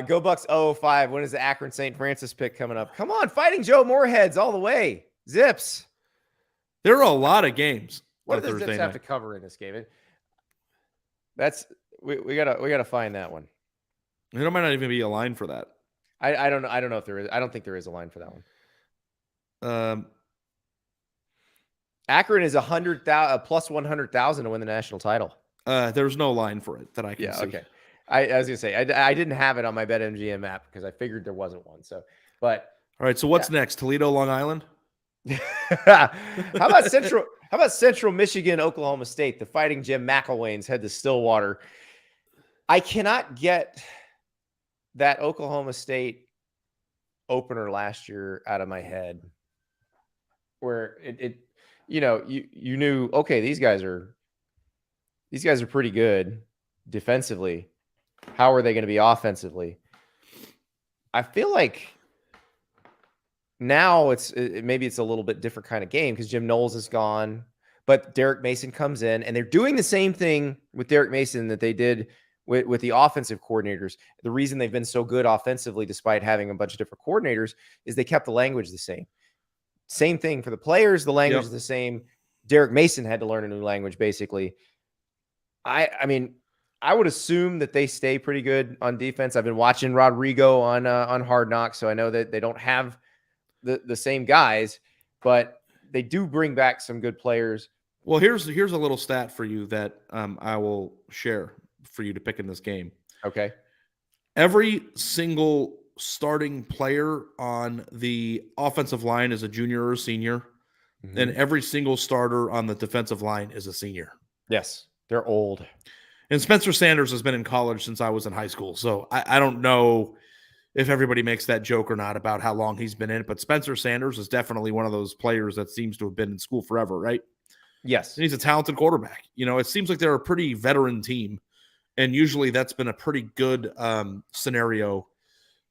Go Bucks 005. When is the Akron St. Francis pick coming up? Come on, Fighting Joe Moorheads all the way. Zips. There are a lot of games. What does Zips have to cover in this game? We gotta find that one. There might not even be a line for that. I don't know. I don't know if there is. I don't think there is a line for that one. Akron is 100,000 plus 100,000 to win the national title. There's no line for it that I can see. Okay. I was gonna say I didn't have it on my BetMGM app because I figured there wasn't one. So, but All right. So what's next? Toledo, Long Island? How about Central Michigan, Oklahoma State? The Fighting Jim McElwains head to Stillwater. I cannot get that Oklahoma State opener last year out of my head, where you knew, okay, these guys are pretty good defensively. How are they going to be offensively? I feel like now maybe it's a little bit different kind of game because Jim Knowles is gone, but Derek Mason comes in, and they're doing the same thing with Derek Mason that they did with the offensive coordinators. The reason they've been so good offensively, despite having a bunch of different coordinators, is they kept the language the same. Same thing for the players. The language is the same. Derek Mason had to learn a new language, basically. I mean, I would assume that they stay pretty good on defense. I've been watching Rodrigo on Hard Knocks, so I know that they don't have the same guys, but they do bring back some good players. Well, here's a little stat for you that I will share for you to pick in this game. Okay. Every single starting player on the offensive line is a junior or a senior, and every single starter on the defensive line is a senior. Yes, they're old. And Spencer Sanders has been in college since I was in high school, so I don't know if everybody makes that joke or not about how long he's been in it, but Spencer Sanders is definitely one of those players that seems to have been in school forever, right? Yes. And he's a talented quarterback. It seems like they're a pretty veteran team, and usually that's been a pretty good scenario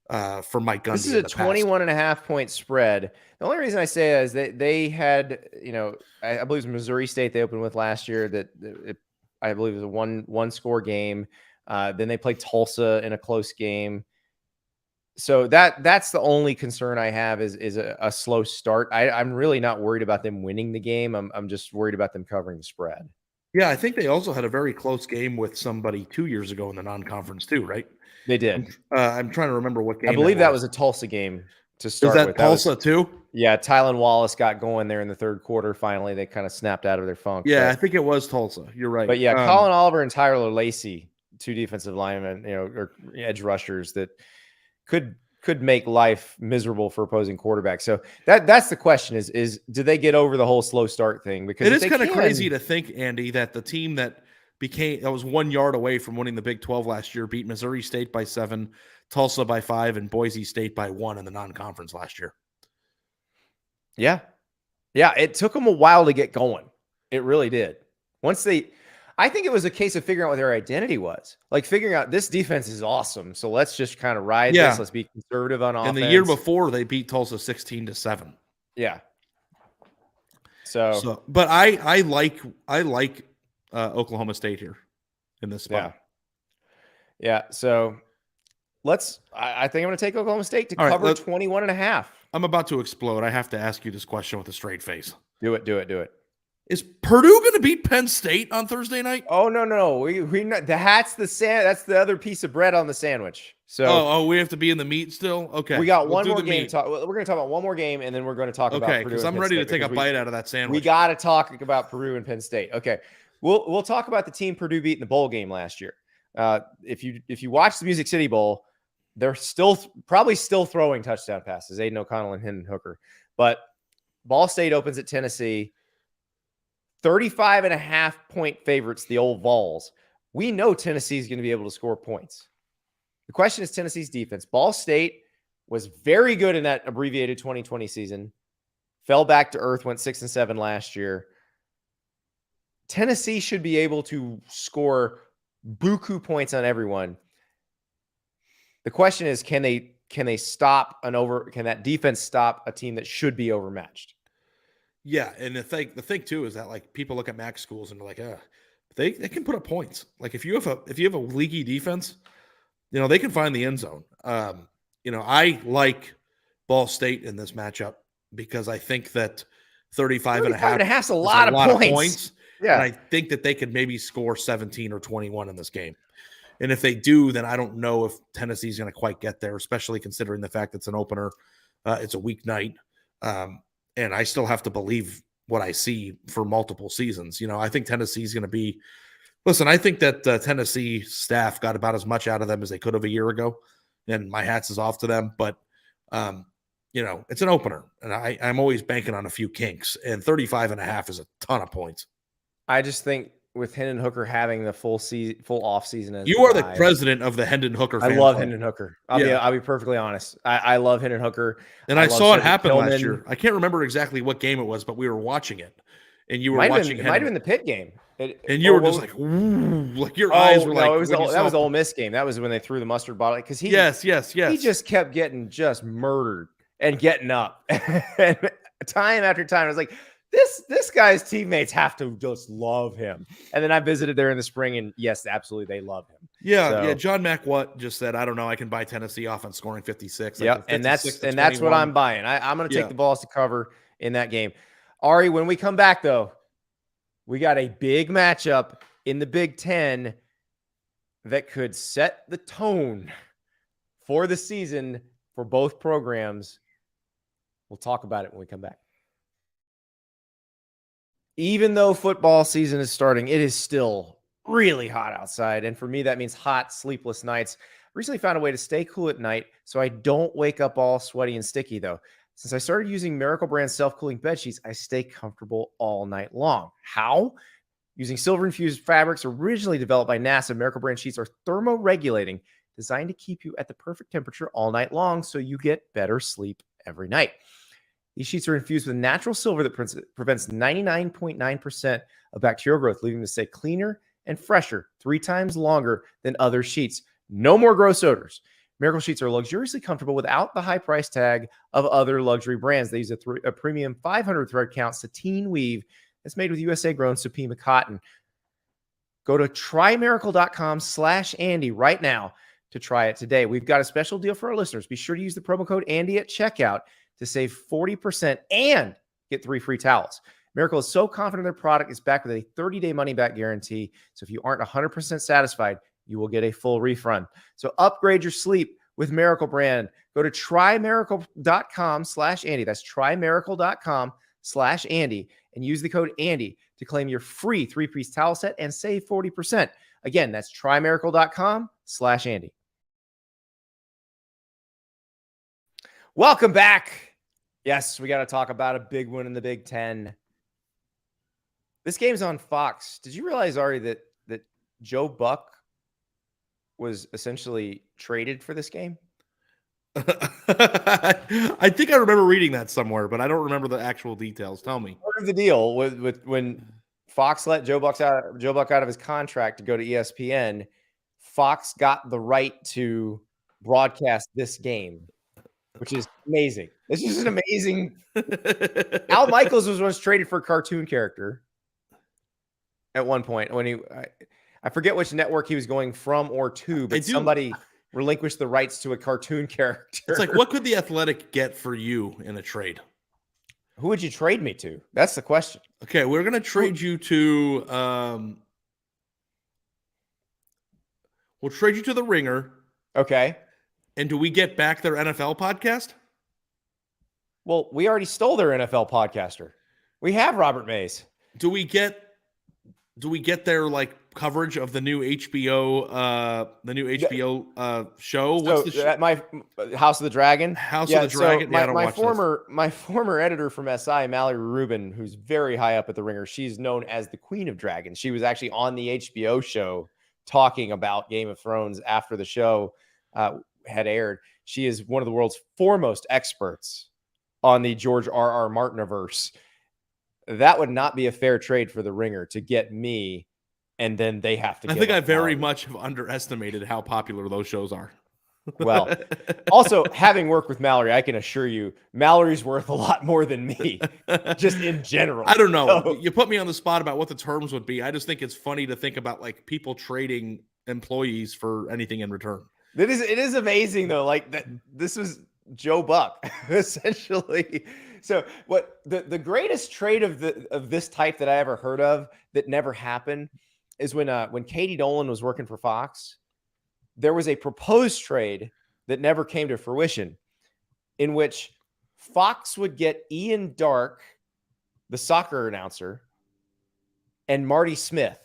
for Mike Gundy. This is a 21.5 point spread. The only reason I say that is that they had, I believe it was Missouri State they opened with last year I believe it was a one score game. Then they played Tulsa in a close game. So that's the only concern I have is a slow start. I'm really not worried about them winning the game. I'm just worried about them covering the spread. Yeah, I think they also had a very close game with somebody 2 years ago in the non-conference too, right? They did. I'm trying to remember what game. I believe that was a Tulsa game to start with. Was that Tulsa too? Yeah, Tylan Wallace got going there in the third quarter. Finally, they kind of snapped out of their funk. Yeah, I think it was Tulsa. You're right. But yeah, Colin Oliver and Tyler Lacey, two defensive linemen, or edge rushers that could make life miserable for opposing quarterbacks. So that's the question is do they get over the whole slow start thing? Because it is kind of crazy to think, Andy, that the team that was 1 yard away from winning the Big 12 last year beat Missouri State by 7, Tulsa by 5, and Boise State by 1 in the non-conference last year. Yeah. Yeah. It took them a while to get going. It really did. I think it was a case of figuring out what their identity was. Like figuring out this defense is awesome. So let's just kind of ride this. Let's be conservative on offense. And the year before they beat Tulsa 16-7. Yeah. So but I like Oklahoma State here in this spot. Yeah. So I think I'm going to take Oklahoma State to cover 21.5. I'm about to explode. I have to ask you this question with a straight face. Do it. Is Purdue going to beat Penn State on Thursday night? Oh, no. We that's the other piece of bread on the sandwich. So we have to be in the meat still? Okay. We got one more game to talk. We're going to talk about one more game, and then we're going to talk about Purdue. Okay, because I'm ready to take a bite out of that sandwich. We got to talk about Purdue and Penn State. Okay. We'll talk about the team Purdue beat in the bowl game last year. If you watch the Music City Bowl, they're probably still throwing touchdown passes, Aidan O'Connell and Hendon Hooker. But Ball State opens at Tennessee. 35.5 point favorites, the old Vols. We know Tennessee is going to be able to score points. The question is Tennessee's defense. Ball State was very good in that abbreviated 2020 season. Fell back to earth, went 6-7 last year. Tennessee should be able to score buku points on everyone. The question is, can they stop can that defense stop a team that should be overmatched? Yeah, and the thing too is that like people look at MAC schools and they're like, they can put up points. Like if you have a leaky defense, they can find the end zone. I like Ball State in this matchup because I think that 35.5 is a lot of points. Yeah, and I think that they could maybe score 17 or 21 in this game. And if they do, then I don't know if Tennessee's going to quite get there, especially considering the fact it's an opener. It's a weeknight. And I still have to believe what I see for multiple seasons. I think Tennessee's going to be – listen, I think that Tennessee staff got about as much out of them as they could have a year ago, and my hats is off to them. But it's an opener, and I'm always banking on a few kinks, and 35.5 is a ton of points. I just think with Hendon Hooker having the full off season, as you are the president of the Hendon Hooker fan. I love Hendon Hooker. I'll be perfectly honest. I love Hendon Hooker. And I saw it happen last year. I can't remember exactly what game it was, but we were watching it, and you were watching. It might have been the Pitt game, and you were just like, ooh, like your eyes were like. That was the Ole Miss game. That was when they threw the mustard bottle because he. Yes. He just kept getting murdered and getting up, and time after time. I was like, this guy's teammates have to just love him. And then I visited there in the spring, and yes, absolutely, they love him. Yeah. John Mack just said, I don't know, I can buy Tennessee offense scoring 56. Yeah, and that's what I'm buying. I'm going to take the balls to cover in that game. Ari, when we come back, though, we got a big matchup in the Big Ten that could set the tone for the season for both programs. We'll talk about it when we come back. Even though football season is starting, it is still really hot outside. And for me, that means hot, sleepless nights. Recently found a way to stay cool at night so I don't wake up all sweaty and sticky, though. Since I started using Miracle Brand self-cooling bed sheets, I stay comfortable all night long. How? Using silver-infused fabrics originally developed by NASA, Miracle Brand sheets are thermoregulating, designed to keep you at the perfect temperature all night long so you get better sleep every night. These sheets are infused with natural silver that prevents 99.9% of bacterial growth, leaving them to stay cleaner and fresher 3 times longer than other sheets. No more gross odors. Miracle Sheets are luxuriously comfortable without the high price tag of other luxury brands. They use a premium 500 thread count sateen weave that's made with USA-grown Supima cotton. Go to trymiracle.com/Andy right now to try it today. We've got a special deal for our listeners. Be sure to use the promo code Andy at checkout to save 40% and get 3 free towels. Miracle is so confident their product is backed with a 30-day money-back guarantee. So if you aren't 100% satisfied, you will get a full refund. So upgrade your sleep with Miracle Brand. Go to trymiracle.com/Andy. That's trymiracle.com/Andy and use the code Andy to claim your free 3-piece towel set and save 40%. Again, that's trymiracle.com/Andy. Welcome back. Yes, we got to talk about a big one in the Big Ten. This game's on Fox. Did you realize, Ari, that Joe Buck was essentially traded for this game? I think I remember reading that somewhere, but I don't remember the actual details. Tell me. Part of the deal with when Fox let Joe Buck out of his contract to go to ESPN, Fox got the right to broadcast this game, which is amazing. This is an amazing. Al Michaels was once traded for a cartoon character at one point when I forget which network he was going from or to, but somebody relinquished the rights to a cartoon character. It's like, what could the Athletic get for you in a trade? Who would you trade me to? That's the question. Okay, we're going to trade you to we'll trade you to the Ringer. Okay. And do we get back their NFL podcast? Well, we already stole their NFL podcaster. We have Robert Mays. Do we get their like coverage of the new HBO show? What's the show? My House of the Dragon. House of the Dragon. So my former editor from SI, Mallory Rubin, who's very high up at the Ringer. She's known as the Queen of Dragons. She was actually on the HBO show talking about Game of Thrones after the show had aired. She is one of the world's foremost experts on the George R.R. Martiniverse. That would not be a fair trade for the Ringer to get me, and then they have to. I think I very much have underestimated how popular those shows are. Well, also having worked with Mallory, I can assure you, Mallory's worth a lot more than me, just in general. I don't know. So, you put me on the spot about what the terms would be. I just think it's funny to think about like people trading employees for anything in return. It is amazing though. Like that, this was Joe Buck essentially. So what the greatest trade of this type that I ever heard of that never happened is when Katie Dolan was working for Fox, there was a proposed trade that never came to fruition in which Fox would get Ian Dark, the soccer announcer, and Marty Smith.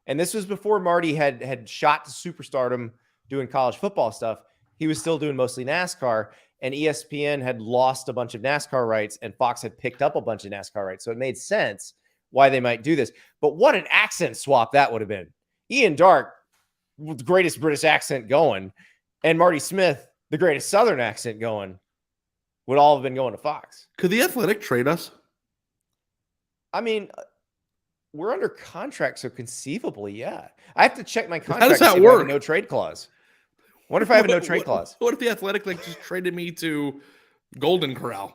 And this was before Marty had shot to superstardom doing college football stuff. He was still doing mostly NASCAR. and ESPN had lost a bunch of NASCAR rights and Fox had picked up a bunch of NASCAR rights. So it made sense why they might do this. But what an accent swap that would have been. Ian Darke, the greatest British accent going, and Marty Smith, the greatest Southern accent going, would all have been going to Fox. Could The Athletic trade us? I mean, we're under contract, so conceivably, yeah. I have to check my contract. How does that to see work? If I have a no trade clause. What if I have a no trade clause? What if The Athletic just traded me to Golden Corral?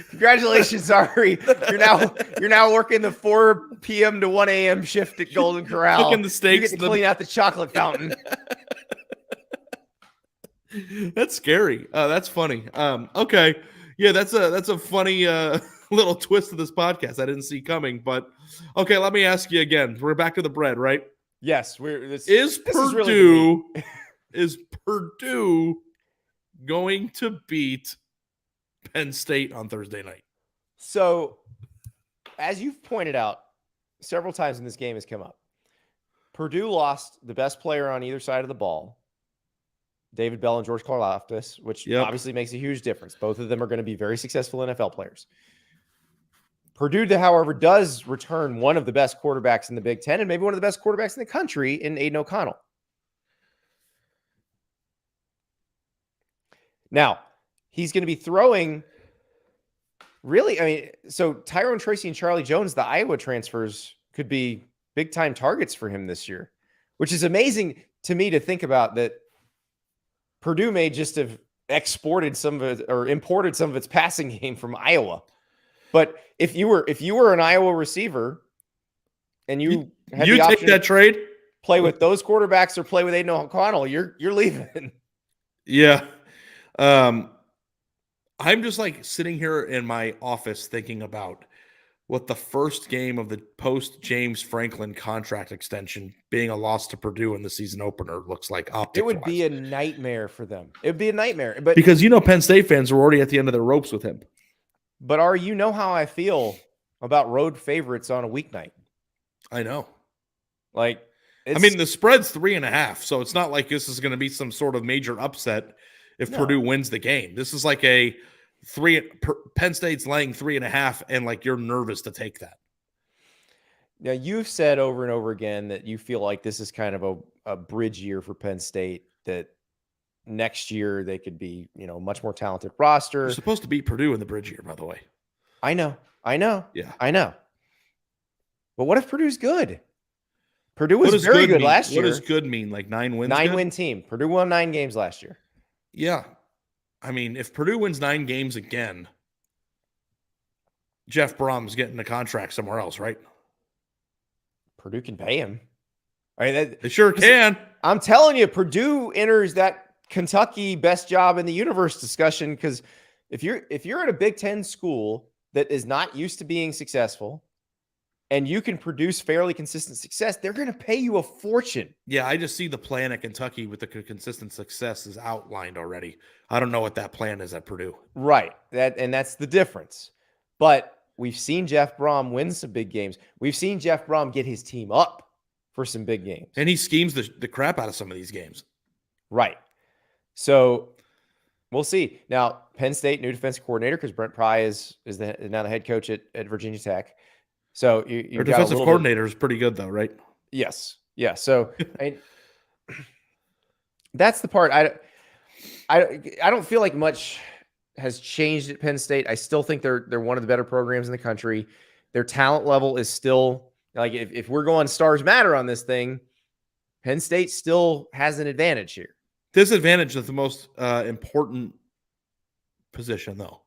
Congratulations, Ari. You're now working the 4 p.m. to 1 a.m. shift at Golden Corral. Cooking the steaks. You get to clean out the chocolate fountain. That's scary. That's funny. Okay. Yeah, that's a funny little twist of this podcast I didn't see coming. But okay, let me ask you again. We're back to the bread, right? Yes. Is Purdue going to beat Penn State on Thursday night? So, as you've pointed out several times in this game has come up, Purdue lost the best player on either side of the ball, David Bell and George Karlaftis, which obviously makes a huge difference. Both of them are going to be very successful NFL players. Purdue, however, does return one of the best quarterbacks in the Big Ten and maybe one of the best quarterbacks in the country in Aidan O'Connell. Now, he's going to be throwing so Tyrone Tracy and Charlie Jones, the Iowa transfers, could be big-time targets for him this year, which is amazing to me to think about, that Purdue may just have exported some of it or imported some of its passing game from Iowa. But if you were an Iowa receiver and you had the option take that trade, play with those quarterbacks or play with Aidan O'Connell, you're leaving. Yeah. I'm just like sitting here in my office thinking about what the first game of the post James Franklin contract extension being a loss to Purdue in the season opener looks like. It would be a nightmare for them. It would be a nightmare. But because Penn State fans are already at the end of their ropes with him. But you know how I feel about road favorites on a weeknight. I know. The spread's 3.5, so it's not like this is going to be some sort of major upset if Purdue wins the game. This is like a Penn State's laying 3.5, and like you're nervous to take that. Now, you've said over and over again that you feel like this is kind of a bridge year for Penn State, that next year they could be, much more talented roster. You're supposed to beat Purdue in the bridge year, by the way. I know. Yeah. I know. But what if Purdue's good? Purdue was very good last year. What does good mean? Like 9 wins? 9-win team. Purdue won 9 games last year. Yeah. I mean, if Purdue wins 9 games again, Jeff Brom's getting a contract somewhere else, right? Purdue can pay him. They sure can. I'm telling you, Purdue enters that Kentucky best job in the universe discussion, because if you're at a Big Ten school that is not used to being successful and you can produce fairly consistent success, they're going to pay you a fortune. Yeah, I just see the plan at Kentucky with the consistent success is outlined already. I don't know what that plan is at Purdue. Right. That's the difference. But we've seen Jeff Brom win some big games. We've seen Jeff Brom get his team up for some big games. And he schemes the crap out of some of these games. Right. So we'll see. Now, Penn State, new defensive coordinator, because Brent Pry is now the head coach at Virginia Tech. So your defensive coordinator is pretty good, though, right? Yes. Yeah. So that's the part. I don't feel like much has changed at Penn State. I still think they're one of the better programs in the country. Their talent level is still, like, if we're going stars matter on this thing, Penn State still has an advantage here. Disadvantage is the most important position, though,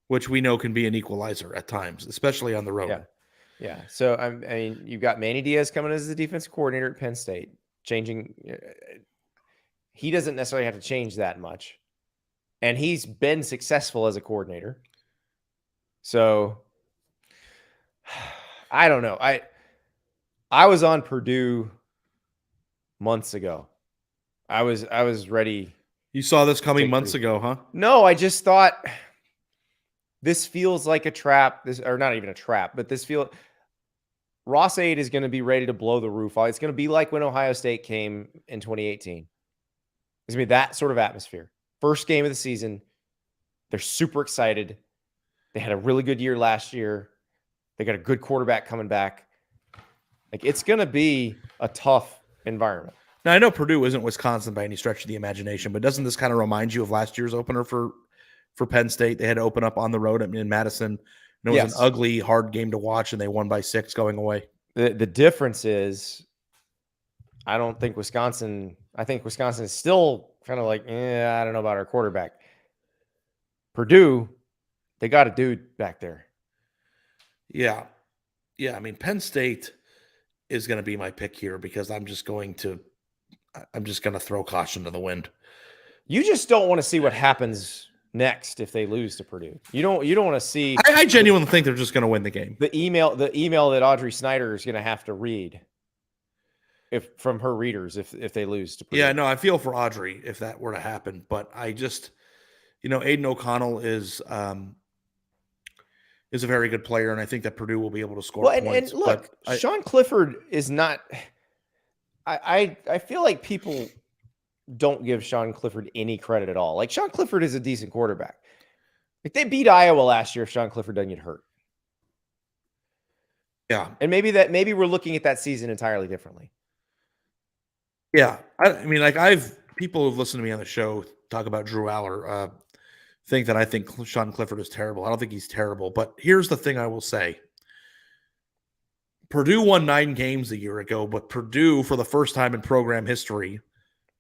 which we know can be an equalizer at times, especially on the road. Yeah. So, I mean, you've got Manny Diaz coming as the defensive coordinator at Penn State, changing. He doesn't necessarily have to change that much, and he's been successful as a coordinator. So, I don't know. I was on Purdue months ago. I was ready. You saw this coming months ago, huh? No, I just thought this feels like a trap. Or not even a trap, but Ross 8 is going to be ready to blow the roof off. It's going to be like when Ohio State came in 2018. It's going to be that sort of atmosphere. First game of the season. They're super excited. They had a really good year last year. They got a good quarterback coming back. Like, it's going to be a tough environment. Now, I know Purdue isn't Wisconsin by any stretch of the imagination, but doesn't this kind of remind you of last year's opener for Penn State? They had to open up on the road in Madison. And it was an ugly, hard game to watch, and they won by 6 going away. The difference is, I think Wisconsin is still kind of like, I don't know about our quarterback. Purdue, they got a dude back there. Yeah. I mean, Penn State is going to be my pick here because I'm just going to throw caution to the wind. You just don't want to see what happens next if they lose to Purdue. You don't want to see. I genuinely think they're just going to win the game. The email that Audrey Snyder is going to have to read from her readers if they lose to Purdue. Yeah, no, I feel for Audrey if that were to happen, but I just, Aidan O'Connell is a very good player, and I think that Purdue will be able to score points. And look, Sean Clifford is not. I feel like people don't give Sean Clifford any credit at all. Like, Sean Clifford is a decent quarterback. Like, they beat Iowa last year if Sean Clifford doesn't get hurt. Yeah. And maybe we're looking at that season entirely differently. Yeah. I mean, like, people who've listened to me on the show talk about Drew Aller, think that I think Sean Clifford is terrible. I don't think he's terrible, but here's the thing I will say. Purdue won 9 games a year ago, but Purdue, for the first time in program history,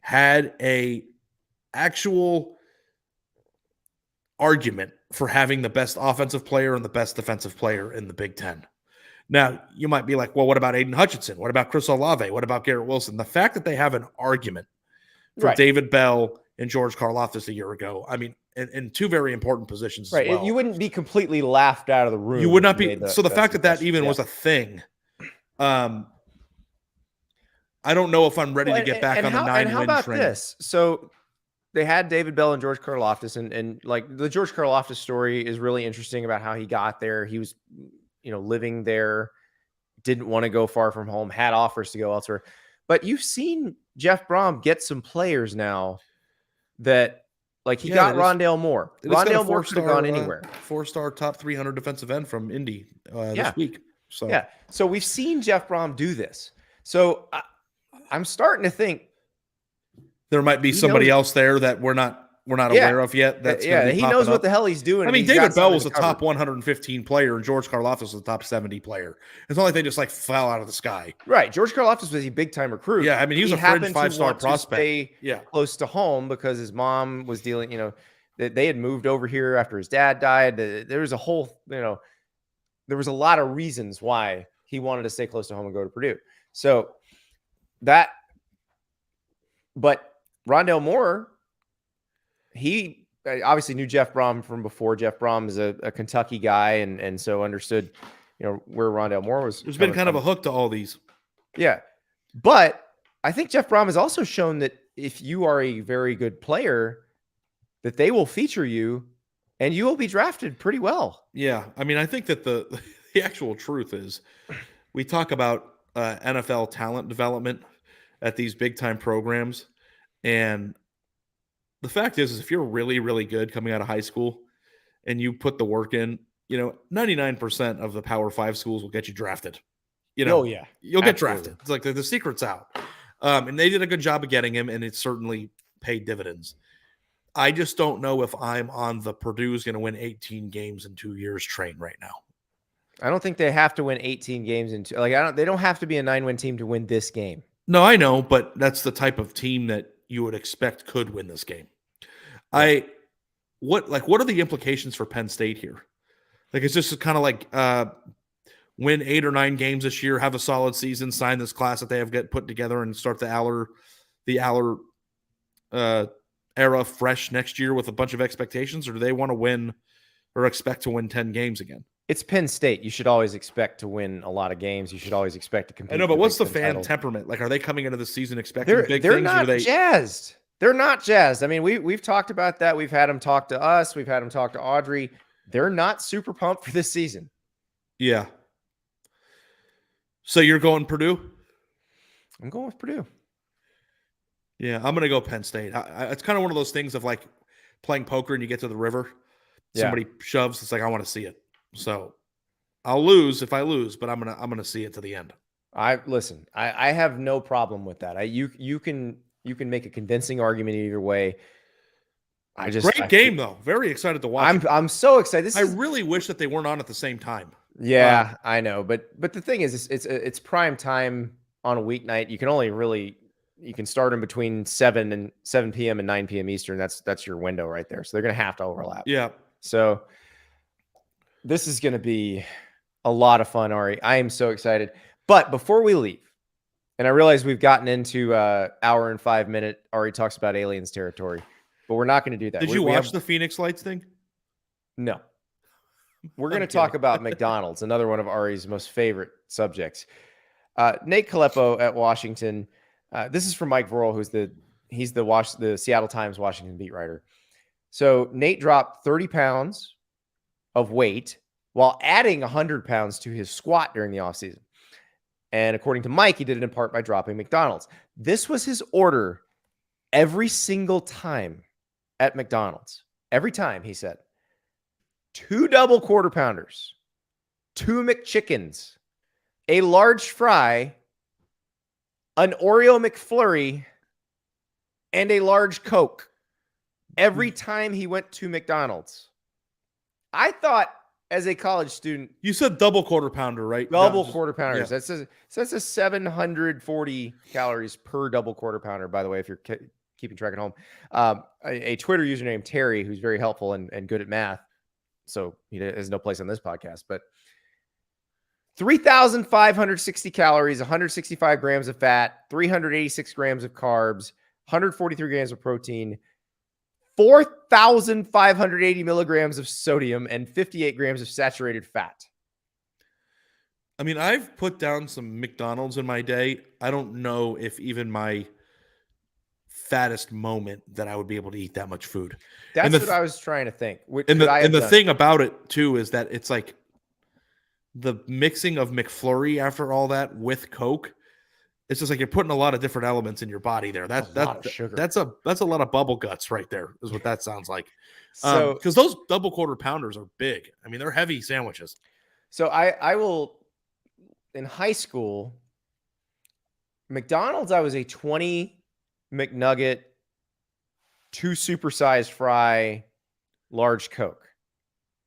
had a actual argument for having the best offensive player and the best defensive player in the Big Ten. Now, you might be like, well, what about Aiden Hutchinson? What about Chris Olave? What about Garrett Wilson? The fact that they have an argument for David Bell and George Karlaftis a year ago, I mean, in 2 very important positions as well. You wouldn't be completely laughed out of the room. You would not be. So the fact that even was a thing, I don't know if I'm ready to get back on the 9-win train. And how about this? So they had David Bell and George Karlaftis, and like, the George Karlaftis story is really interesting about how he got there. He was, living there, didn't want to go far from home, had offers to go elsewhere. But you've seen Jeff Brom get some players now that, like, he got Rondale Moore. Rondale Moore could have gone anywhere. 4-star top 300 defensive end from Indy this week. So we've seen Jeff Brom do this. So I'm starting to think there might be somebody else there that we're not aware of yet. He knows what the hell he's doing. I mean, David Bell was the top 115 player, and George Karlaftis was the top 70 player. It's not like they just fell out of the sky. Right. George Karlaftis was a big time recruit. Yeah, I mean, he was a fringe 5-star prospect. Stay close to home because his mom was dealing. They had moved over here after his dad died. There was a whole, there was a lot of reasons why he wanted to stay close to home and go to Purdue. So but Rondale Moore, he obviously knew Jeff Brom from before. Jeff Brom is a Kentucky guy, and so understood, where Rondale Moore was. There's been kind of a hook to all these. Yeah. But I think Jeff Brom has also shown that if you are a very good player, that they will feature you and you will be drafted pretty well. Yeah. I mean, I think that the actual truth is, we talk about NFL talent development at these big time programs. And the fact is if you're really, really good coming out of high school and you put the work in, 99% of the Power 5 schools will get you drafted. You'll get drafted. It's like the secret's out. And they did a good job of getting him, and it certainly paid dividends. I just don't know if I'm on the Purdue's going to win 18 games in 2 years train right now. I don't think they have to win 18 games they don't have to be a 9-win team to win this game. No, I know, but that's the type of team that you would expect could win this game. What are the implications for Penn State here? Like, it's just kind of like win 8 or 9 games this year, have a solid season, sign this class that they have put together, and start the Aller era fresh next year with a bunch of expectations, or do they want to win or expect to win 10 games again? It's Penn State. You should always expect to win a lot of games. You should always expect to compete. I know, but what's the fan temperament? Like, are they coming into the season expecting big things? They're not jazzed. They're not jazzed. I mean, we've talked about that. We've had them talk to us. We've had them talk to Audrey. They're not super pumped for this season. Yeah. So you're going Purdue? I'm going with Purdue. Yeah, I'm going to go Penn State. It's kind of one of those things of like playing poker and you get to the river. Somebody shoves. It's like, I want to see it. So I'll lose if I lose, but I'm going to see it to the end. I have no problem with that. You can make a convincing argument either way. Great game though. Very excited to watch. I'm so excited. I really wish that they weren't on at the same time. Yeah, I know, but the thing is, it's prime time on a weeknight. You can start in between 7 p.m. and 9 p.m. Eastern. That's your window right there. So they're gonna have to overlap. Yeah. So this is gonna be a lot of fun, Ari. I am so excited. But before we leave, and I realize we've gotten into hour and 5 minute Ari talks about aliens territory, but we're not going to do that. Did you watch the Phoenix Lights thing? No. We're going to talk about McDonald's, another one of Ari's most favorite subjects. Nate Caleppo at Washington. This is from Mike Vorel, he's the Seattle Times Washington beat writer. So Nate dropped 30 pounds of weight while adding 100 pounds to his squat during the offseason. And according to Mike, he did it in part by dropping McDonald's. This was his order every single time at McDonald's. Every time, he said. 2 double quarter pounders, 2 McChickens, a large fry, an Oreo McFlurry, and a large Coke every time he went to McDonald's. I thought, as a college student, you said double quarter pounder, right? Double quarter pounders. Yeah. That's a 740 calories per double quarter pounder, by the way, if you're keeping track at home. A Twitter user named Terry, who's very helpful and good at math. So he has no place on this podcast, but 3,560 calories, 165 grams of fat, 386 grams of carbs, 143 grams of protein, 4,580 milligrams of sodium, and 58 grams of saturated fat. I mean, I've put down some McDonald's in my day. I don't know if even my fattest moment that I would be able to eat that much food. That's what I was trying to think. And the thing about it, too, is that it's like the mixing of McFlurry after all that with Coke. It's just like you're putting a lot of different elements in your body there. That's a lot of bubble guts right there, is what that sounds like. So because those double quarter pounders are big. I mean, they're heavy sandwiches. So I will, in high school, McDonald's, I was a 20 McNugget, 2 supersized fry, large Coke.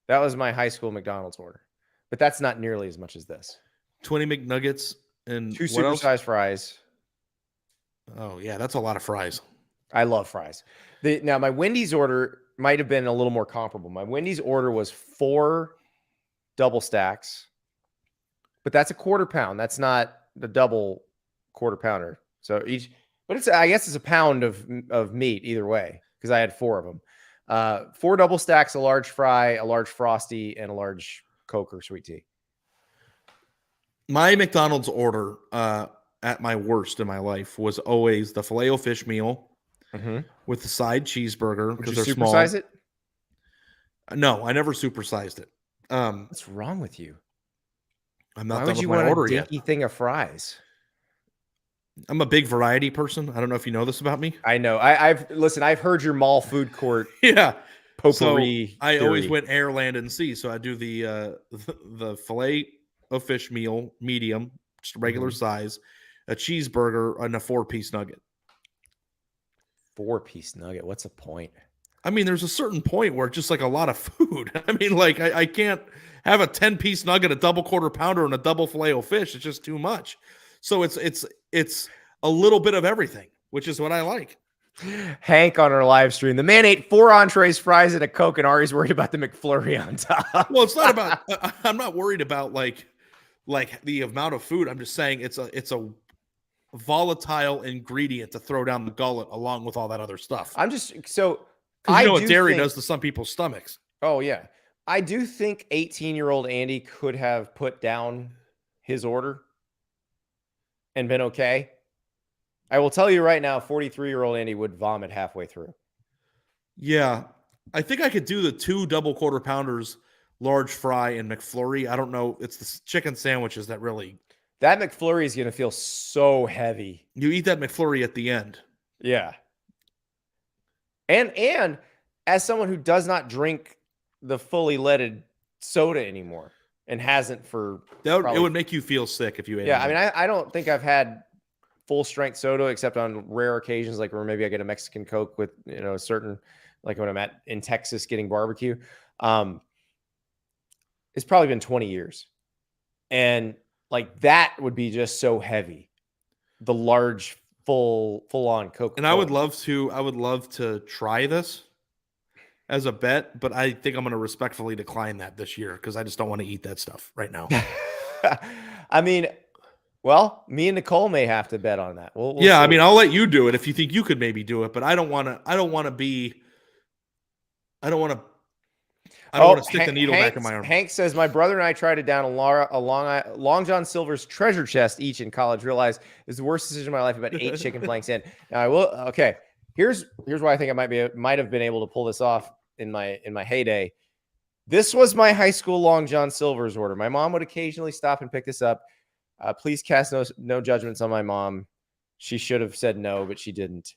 That was my high school McDonald's order. But that's not nearly as much as this. 20 McNuggets. And 2 supersized fries. Oh, yeah, that's a lot of fries. I love fries. Now, my Wendy's order might have been a little more comparable. My Wendy's order was 4 double stacks, but that's a quarter pound. That's not the double quarter pounder. So I guess it's a pound of meat either way, because I had 4 of them. 4 double stacks, a large fry, a large Frosty, and a large Coke or sweet tea. My McDonald's order at my worst in my life was always the Filet-O-Fish meal with the side cheeseburger, because they're small. Did you supersize it? No, I never supersized it. What's wrong with you? I'm not done with my order yet. Why would you want a dinky thing of fries? I'm a big variety person. I don't know if you know this about me. I know. I've heard your mall food court. Yeah. Potpourri. So I always went air, land, and sea. So I do the Filet-O-Fish meal, medium, just regular size, a cheeseburger, and a 4-piece nugget. 4-piece nugget. What's the point? I mean, there's a certain point where it's just like a lot of food. I mean, like I can't have a 10-piece nugget, a double quarter pounder, and a double Filet-O-Fish. It's just too much. So it's a little bit of everything, which is what I like. Hank on our live stream. The man ate 4 entrees, fries, and a Coke, and Ari's worried about the McFlurry on top. Well, it's not about. I'm not worried about like the amount of food. I'm just saying it's a volatile ingredient to throw down the gullet along with all that other stuff. I'm just so. Because you know what dairy does to some people's stomachs. Oh yeah, I do think 18-year-old Andy could have put down his order and been okay. I will tell you right now, 43-year-old Andy would vomit halfway through. Yeah. I think I could do the 2 double quarter pounders, large fry, and McFlurry. I don't know. It's the chicken sandwiches that really... That McFlurry is going to feel so heavy. You eat that McFlurry at the end. Yeah. And as someone who does not drink the fully leaded soda anymore and hasn't for it would make you feel sick if you ate it. Yeah, I mean, I don't think I've had full strength soda except on rare occasions, like where maybe I get a Mexican Coke with, a certain, like when I'm in Texas getting barbecue. It's probably been 20 years. And like that would be just so heavy. The large full on Coke. And I would love to try this as a bet, but I think I'm going to respectfully decline that this year because I just don't want to eat that stuff right now. I mean, well, me and Nicole may have to bet on that. We'll yeah, see. I mean, I'll let you do it if you think you could maybe do it, but I don't want to stick the needle back in my arm. Hank says, my brother and I tried to down a Long John Silver's treasure chest each in college. Realized it's the worst decision of my life. About 8 chicken planks in. Now I will. Okay, here's why I think I might have been able to pull this off in my heyday. This was my high school Long John Silver's order. My mom would occasionally stop and pick this up. Please cast no judgments on my mom. She should have said no, but she didn't.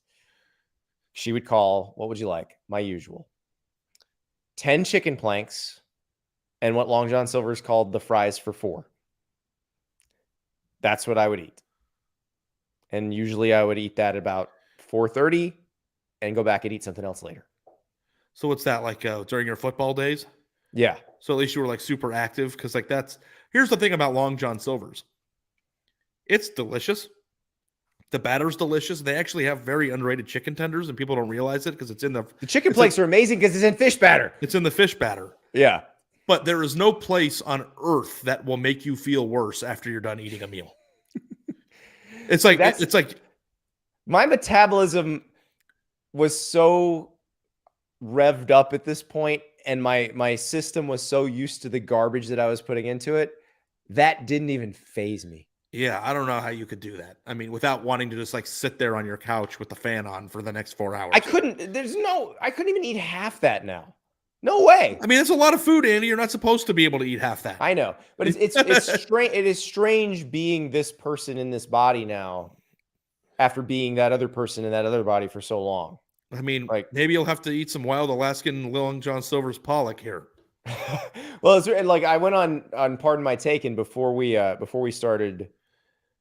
She would call, what would you like? My usual. 10 chicken planks and what Long John Silver's called the fries for 4. That's what I would eat. And usually I would eat that about 4:30 and go back and eat something else later. So what's that like during your football days? Yeah. So at least you were like super active because like here's the thing about Long John Silver's. It's delicious. The batter's delicious. They actually have very underrated chicken tenders, and people don't realize it because it's in the chicken planks are amazing because it's in fish batter. It's in the fish batter. Yeah. But there is no place on earth that will make you feel worse after you're done eating a meal. It's like my metabolism was so revved up at this point, and my system was so used to the garbage that I was putting into it, that didn't even faze me. Yeah, I don't know how you could do that. I mean, without wanting to just like sit there on your couch with the fan on for the next 4 hours. I couldn't even eat half that now. No way. I mean, it's a lot of food, Andy. You're not supposed to be able to eat half that. I know, but it's strange. It is strange being this person in this body now after being that other person in that other body for so long. I mean, like maybe you'll have to eat some wild Alaskan Long John Silver's pollock here. Well, it's like I went on Pardon My Take, and before we started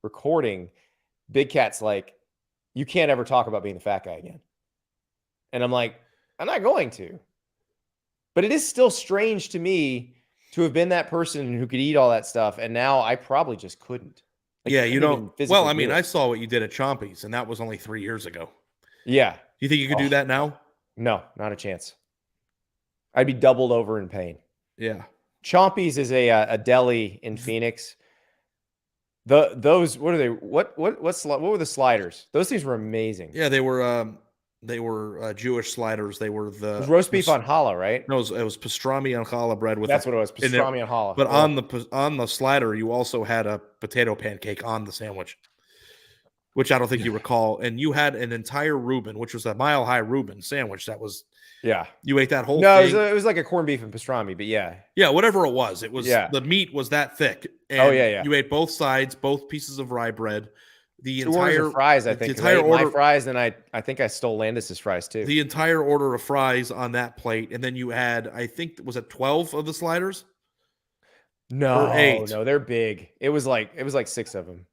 recording, Big Cat's like, you can't ever talk about being the fat guy again. And I'm like, I'm not going to. But it is still strange to me to have been that person who could eat all that stuff, and now I probably just couldn't. Yeah, you don't. Well, I mean, I saw what you did at Chompy's, and that was only 3 years ago. Yeah. Do you think you could do that now? No, not a chance. I'd be doubled over in pain. Yeah. Chompy's is a deli in Phoenix. Those what are they? What were the sliders? Those things were amazing. Yeah, they were Jewish sliders. They were it was roast beef on challah, right? No, it was pastrami on challah bread with. That's what it was, pastrami on challah. But on the slider, you also had a potato pancake on the sandwich, which I don't think you recall. And you had an entire Reuben, which was a Mile High Reuben sandwich. That was. Yeah. You ate that whole thing. No, it was like a corned beef and pastrami, but yeah. Yeah, whatever it was. It was the meat was that thick. And you ate both sides, both pieces of rye bread. The entire fries, I think. The entire order, my fries, and I think I stole Landis's fries too. The entire order of fries on that plate, and then you had, I think, was it 12 of the sliders? No, or 8? No, they're big. It was like 6 of them.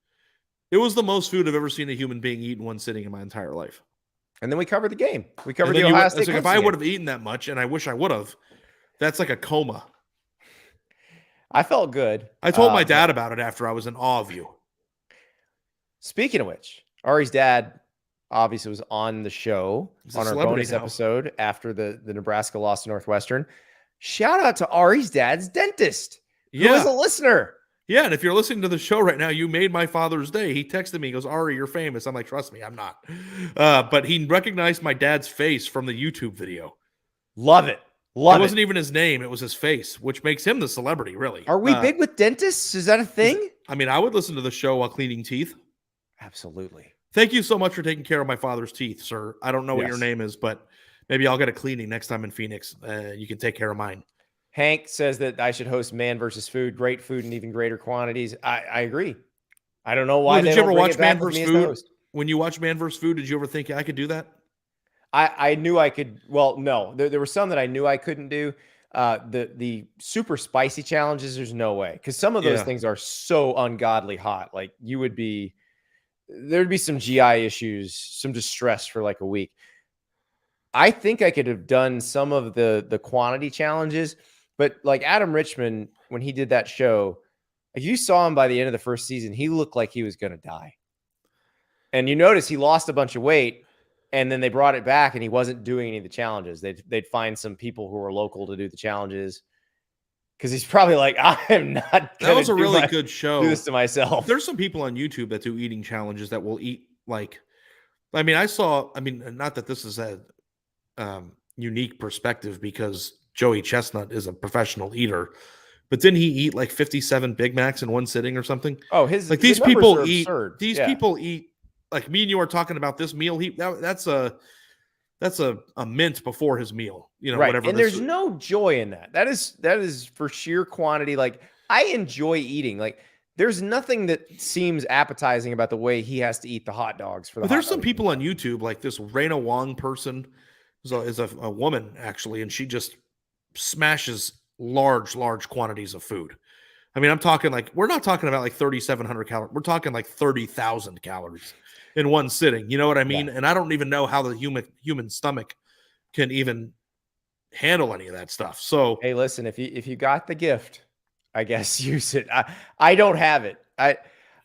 It was the most food I've ever seen a human being eat in one sitting in my entire life. And then we covered the game. We covered the Ohio State. Like if I would have eaten that much, and I wish I would have, that's like a coma. I felt good. I told my dad about it after I was in awe of you. Speaking of which, Ari's dad obviously was on the show on our bonus episode after the Nebraska loss to Northwestern. Shout out to Ari's dad's dentist, who is a listener. Yeah, and if you're listening to the show right now, you made my Father's Day. He texted me, he goes, Ari, you're famous. I'm like, trust me, I'm not. But he recognized my dad's face from the YouTube video. Love it. It wasn't even his name. It was his face, which makes him the celebrity, really. Are we big with dentists? Is that a thing? I mean, I would listen to the show while cleaning teeth. Absolutely. Thank you so much for taking care of my father's teeth, sir. I don't know what your name is, but maybe I'll get a cleaning next time in Phoenix. You can take care of mine. Hank says that I should host Man versus Food. Great food in even greater quantities. I agree. I don't know why. Did you ever watch Man versus Food? When you watch Man vs. Food, did you ever think I could do that? I knew I could. Well, no, there were some that I knew I couldn't do. The super spicy challenges, there's no way, because some of those things are so ungodly hot. Like there'd be some GI issues, some distress for like a week. I think I could have done some of the quantity challenges, but like Adam Richman, when he did that show, like you saw him by the end of the first season, he looked like he was going to die. And you notice he lost a bunch of weight, and then they brought it back, and he wasn't doing any of the challenges. They'd find some people who were local to do the challenges, because he's probably like, I am not. That was a really good show. Do this to myself. There's some people on YouTube that do eating challenges that will eat like. I mean, not that this is a unique perspective, because Joey Chestnut is a professional eater, but didn't he eat like 57 Big Macs in one sitting or something? Oh, these people eat. Absurd. These people eat. Like me and you are talking about this meal. That's a mint before his meal, right. Whatever. And there's no joy in that. That is for sheer quantity. Like I enjoy eating. Like there's nothing that seems appetizing about the way he has to eat the hot dogs for the. There's some people on YouTube, like this Raina Wong person is a woman actually, and she just smashes large quantities of food. I mean, we're not talking about like 3,700 calories. We're talking like 30,000 calories in one sitting. You know what I mean? Yeah. And I don't even know how the human stomach can even handle any of that stuff. So, hey, listen, if you got the gift, I guess use it. I don't have it.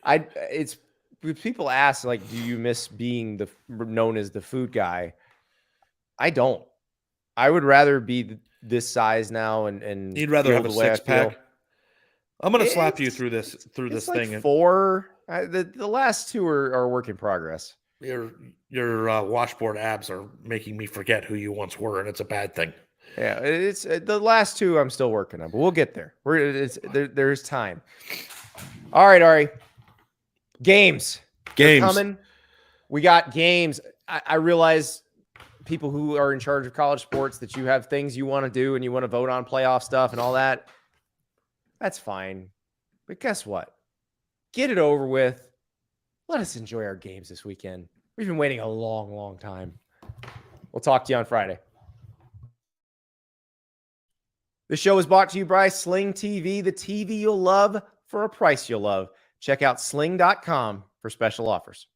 It's people ask, like, do you miss being known as the food guy? I don't. I would rather be this size now, and you'd rather have a six-pack. I'm gonna slap you through this like thing. 4. The last 2 are a work in progress. Your washboard abs are making me forget who you once were, and it's a bad thing. Yeah, it's the last 2 I'm still working on, but we'll get there. There's time. All right, Ari. Games coming. We got games. I realize, people who are in charge of college sports, that you have things you want to do and you want to vote on playoff stuff and all that. That's fine. But guess what? Get it over with. Let us enjoy our games this weekend. We've been waiting a long time. We'll talk to you on Friday. The show is brought to you by Sling TV, the TV you'll love for a price you'll love. Check out sling.com for special offers.